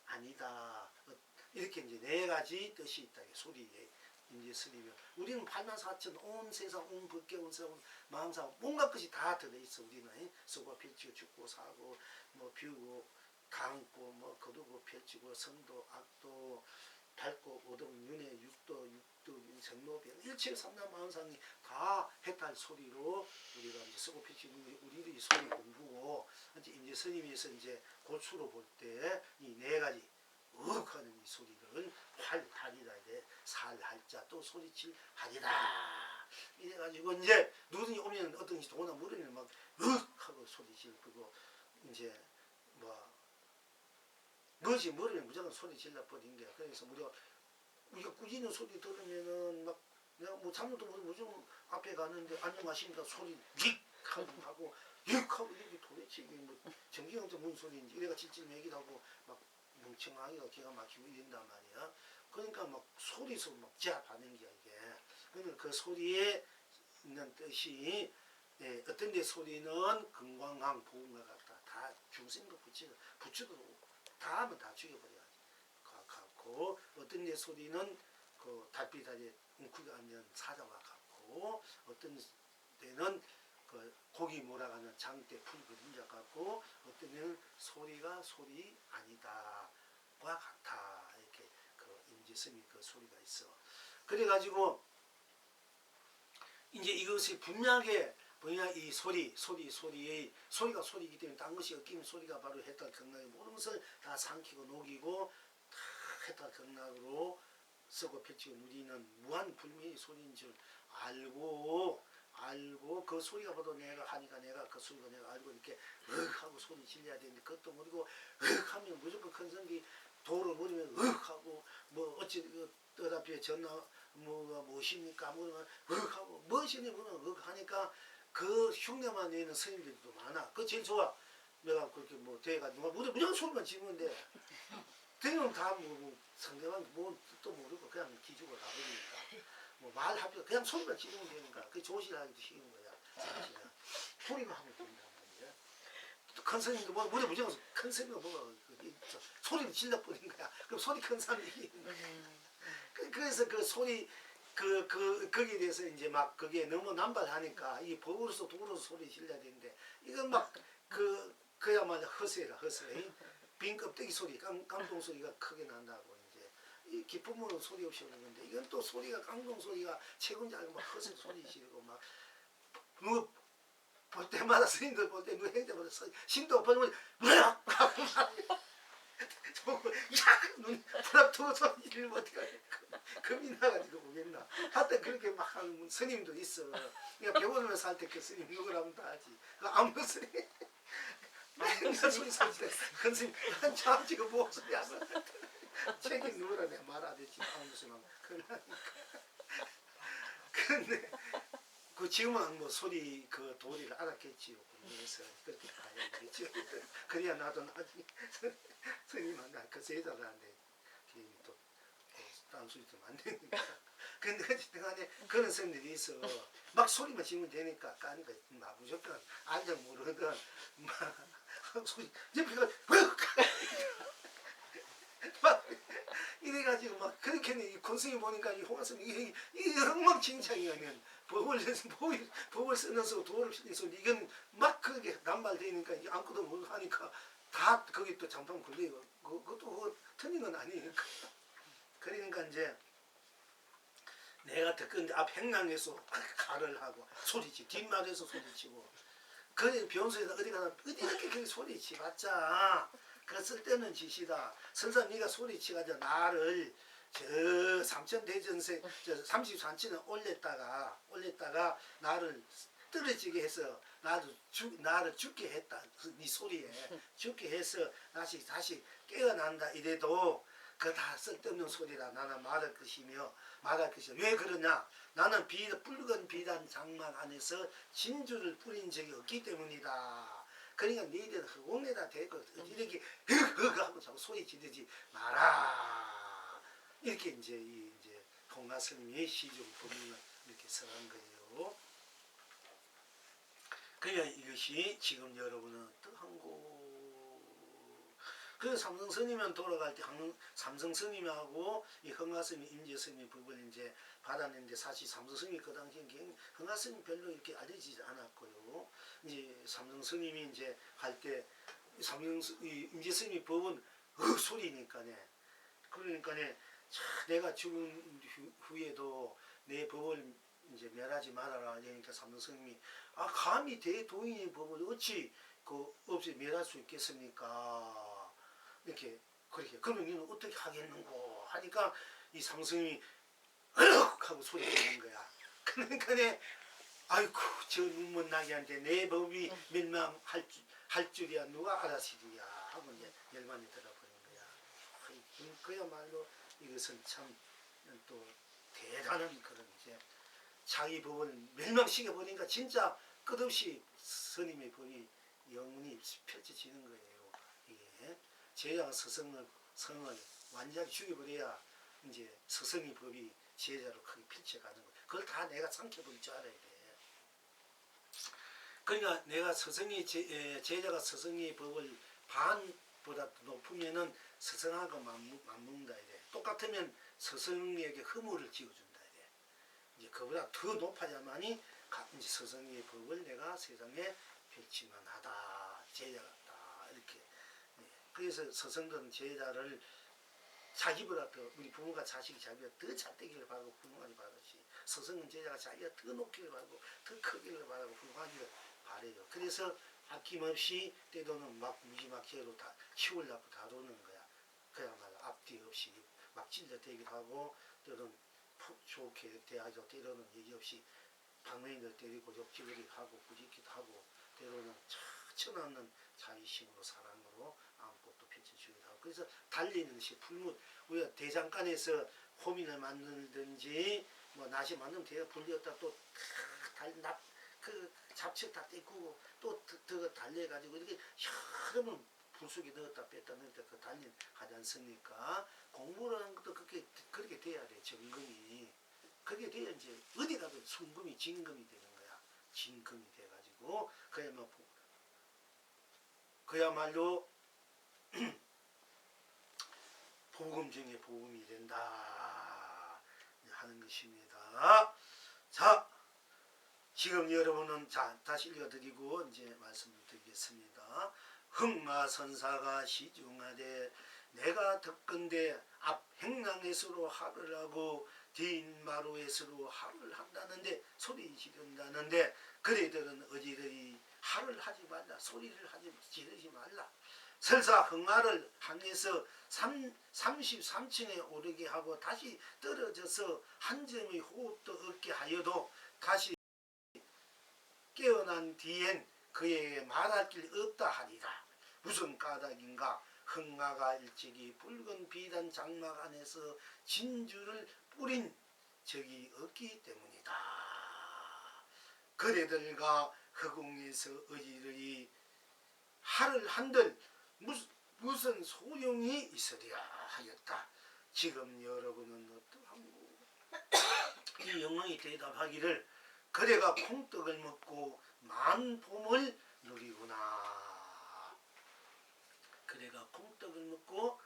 아니다. 이렇게 이제 네 가지 뜻이 있다. 소리에 이제 쓰리면 우리는 84,000 온 세상 온 법계 온 세상 마음상 온갖 것이 다 들어있어. 우리는 쓰고 펼치고 죽고 사고 뭐 비우고 감고 뭐 거두고 펼치고 성도 악도 밝고 오동 윤회 육도 생로병 일체 삼남 마음상이 다 해탈 소리로 우리가 이제 쓰고 펼치고 우리들이 소리 공부고 이제 스님에서 이제 고추로 볼 때 이 네 가지 하는 이 소리를 활이다 이래 살할자 또 소리칠 하리다 이래가지고 이제 누구든지 오면 어떤지 도나 물으면 막 하고 소리칠 그거 이제 무엇이 모르면 무조건 소리 질러 버린 거야. 그래서 우리가 꾸짖는 소리 들으면은 막 내가 뭐 잠도 모르고 무조건 앞에 가는데 안녕하십니까 소리 닉 하고 육 하고 이게 도대체 이게 뭐 정기형적 무슨 소리인지 이래가 찔찔매기하고 막 멍청하기가 기가 막히고 이런단 말이야. 그러니까 막 소리서 막 제압하는 거야 이게. 그러면 그 소리에 있는 뜻이 어떤 데 소리는 건강한 보험과 같다. 다 중생도 붙여도 다 하면 다 죽여버려야지. 같고 어떤 데 소리는 그 달빛 아래 웅크가 앉는 사자와 같고 어떤 데는 그 고기 몰아가는 장대 풀 그림자 같고 어떤 데는 소리가 소리 아니다와 같아. 이렇게 그 임지스미 그 소리가 있어. 그래가지고 이제 이것이 분명하게 뭐냐 이 소리의 소리가 소리이기 때문에 딴 것이 엮이면 소리가 바로 해탈 경락의 모든 것을 다 삼키고 녹이고 다 해탈 경락으로 쓰고 펼치고 누리는 무한 불멸의 소리인 줄 알고 그 소리가 바로 내가 하니까 내가 그 소리가 내가 알고 이렇게 하고 소리 질려야 되는데 그것도 모르고 하면 무조건 큰 성기 도를 모르면 하고 뭐 어찌 떠답게 전화 무엇입니까 모르면 하고 무엇이니 모르면 하니까 그 흉내만 내는 스님들도 많아. 그거 제일 좋아. 내가 그렇게 뭐 대가 누가 무조건 소리만 지르는데 대는 다 상대방 뭐 뜻도 모르고 그냥 기죽어 나버리니까 뭐 말하면서 그냥 소리만 지르면 되니까 그 조실하기도 쉬운 거야. 사실은 소리만 하면 된단 말이야. 큰 스님도 뭐 무조건 큰 스님도 뭐가 소리를 질러버린 거야. 그럼 소리 큰 사람이 이기는 거야. 그래서 그 소리 거기에 대해서 이제 막 그게 너무 남발하니까 이 법으로서 도로서 소리 질러야 되는데 이건 막 그야말로 허세라 허세. 빈 껍데기 소리 깡통 소리가 크게 난다고 이제 이 기쁨은 소리 없이 오는 건데 이건 또 소리가 깡통 소리가 최고인지 알고 막 허세 소리 지르고 막 뭐 볼 때마다 스님들 볼 때 누구 행자보다 심도 없어지면 뭐야 야눈 불합토 소리를 못해 금이 나가지고 오겠나 하여튼 그렇게 막 하는 스님도 있어. 그러니까 배워놓으면서 할 때 그 스님 누구라면 다 하지. 그 아무 스님 맨날 소리 소리 큰 스님 참 지금 뭐 소리 안 하나 책임 누구라 내가 말 안 했지. 아무 스님 그런데 그 지금은 뭐 소리 그 도리를 알았겠지요. 그래서 그렇게 가야 되겠죠. 그래야 나도 나중에 스님은 그 세자가 안 돼. 또 딴 소리 좀 안 되니까. 근데 어쨌든 간에 그런 스님들이 있어. 막 소리만 지르면 되니까 까니까 막 무조건 알자 모르거든. 막 소리 옆에가 막 이래가지고 막 그렇게 이 권승이 보니까 이 홍화스님 이게 엉망진창이면 법을 쓰면서 도를 쓰면서 이건 막 그렇게 남발되니까 아무것도 못 하니까 다 거기 또 잠깐 걸려요. 그것도 틀린 건 아니니까. 그러니까 이제 내가 듣건데 앞 행랑에서 가를 하고 소리치고 뒷말에서 소리치고 그 변소에서 어디 가나 어디 이렇게 그렇게 소리치봤자 그 쓸데없는 짓이다. 설사 네가 소리치가지고 나를 저 삼천대전세 저 33층에 올렸다가 나를 떨어지게 해서 나를 죽게 했다. 네 소리에 죽게 해서 다시 깨어난다 이래도 그거 다 쓸데없는 소리라. 나는 말할 것이며 말할 것이야. 왜 그러냐? 나는 붉은 비단 장막 안에서 진주를 뿌린 적이 없기 때문이다. 그러니까 너희들은 허공에다 대고 이렇게 허허 하고 자꾸 소리 지르지 마라. 이렇게 이제 공가 스님의 시중 법문을 이렇게 써간 거예요. 그러니까 이것이 지금 여러분은 어떠한고? 그 삼성 스님은 돌아갈 때 삼성 스님하고 이 흥화 스님, 임재 스님 법을 이제 받았는데 사실 삼성 스님이 그 당시에 흥화 스님 별로 이렇게 알려지지 않았고요. 이제 삼성 스님이 이제 할 때 임재 스님이 법은 소리니까네. 그러니까네 내가 죽은 후에도 내 법을 이제 멸하지 말아라. 그러니까 삼성 스님이 감히 대도인의 법을 어찌 없이 멸할 수 있겠습니까? 이렇게 그렇게 그러면 너는 어떻게 하겠는고 하니까 이 삼성이 하고 소리 지르는 거야. 그러니까 아이고 저 눈먼 나귀한테 내 법이 멸망할 줄이야 누가 알았으리야 하고 이제 열만이 들어버린 거야. 그야말로 이것은 참 또 대단한 그런 이제 자기 법을 멸망시켜 버리니까 진짜 끝없이 스님의 법이 영원히 펼쳐지는 거예요. 이게 제자가 성을 완전히 죽여버려야 이제 스승의 법이 제자로 크게 펼쳐가는 거예요. 그걸 다 내가 삼켜버릴 줄 알아야 돼. 그러니까 내가 제자가 스승의 법을 반보다 높으면은 스승하고 맞먹는다 이래. 똑같으면 스승에게 허물을 지어준다 이래. 이제 그보다 더 높아야만이 이제 스승의 법을 내가 세상에 펼치만 하다. 제자 같다. 이렇게. 네. 그래서 스승들은 제자를 자기보다 더 우리 부모가 자식이 자기보다 더 잘되기를 바라고 훌륭하게 바라지. 스승은 제자가 자기가 더 높기를 바라고 더 크기를 바라고 훌륭하기를 바래요. 그래서 아낌없이 때로는 막 무지막지로 다 치우려고 다루는 거야. 그야말로 앞뒤 없이 막 찔러대기도 하고 때로는 좋게 대하죠. 때로는 얘기 없이 방맹이를 때리고 욕지거리 하고 부딪기도 하고 때로는 천없는 자의심으로 사랑으로 아무것도 펼쳐주기도 하고 그래서 달리는 것이 풀무 우리가 대장간에서 호민을 만들든지 뭐 낫이 만들면 돼요. 불렸다 또 그 잡채 다 떼고 또 더 달려가지고 이렇게 여러 불 속에 넣었다 뺐다 그 달린 하지 않습니까? 공부라는 것도 그렇게 돼야 돼. 점검이 그게 돼야 이제 어디 가도 순금이 진금이 되는 거야. 진금이 돼가지고 그야말로 복음 중에 복음이 된다 하는 것입니다. 자, 지금 여러분은 다시 읽어드리고 이제 말씀을 드리겠습니다. 흥마선사가 시중하되 내가 듣건대 앞 행랑에서로 하를 하고 뒷마루에서로 하를 한다는데 소리 지른다는데 그대들은 어지러이 하를 하지 말라 소리를 지르지 말라 설사 흥하를 향해서 33층에 오르게 하고 다시 떨어져서 한 점의 호흡도 없게 하여도 다시 깨어난 뒤엔 그에게 말할 길 없다 하리라. 무슨 까닭인가? 흥하가 일찍이 붉은 비단 장막 안에서 진주를 뿌린 적이 없기 때문이다. 그대들과 허공에서 어지러이 하를 한들 무슨 소용이 있으랴 하였다. 지금 여러분은 어떠한고? 이 영웅이 대답하기를 그대가 콩떡을 먹고 만봄을 누리구나. 그대가 콩떡을 먹고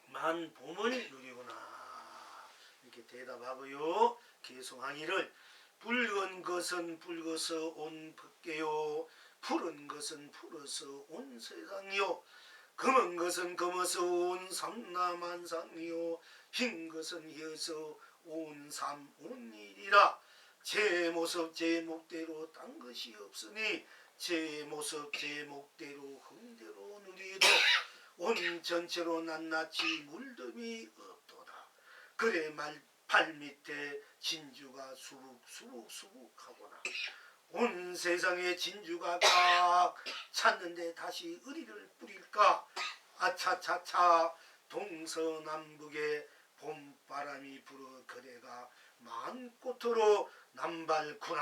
만봄을 누리구나. 이렇게 대답하고요. 계속하기를 붉은 것은 붉어서 온 법계요. 푸른 것은 푸르서 온 세상이요. 검은 것은 검어서 온 삼라만상이요. 흰 것은 희어서 온 삶 온 일이라. 제 모습 제 목대로 딴 것이 없으니 제 모습 제 목대로 흥대로 누리도 온 전체로 낱낱이 물듬이 없도다. 그래 발밑에 진주가 수북수북하거나 온 세상에 진주가 꽉 찼는데 다시 의리를 뿌릴까? 아차차차 동서남북에 봄바람이 불어 그대가 만꽃으로 남발구나.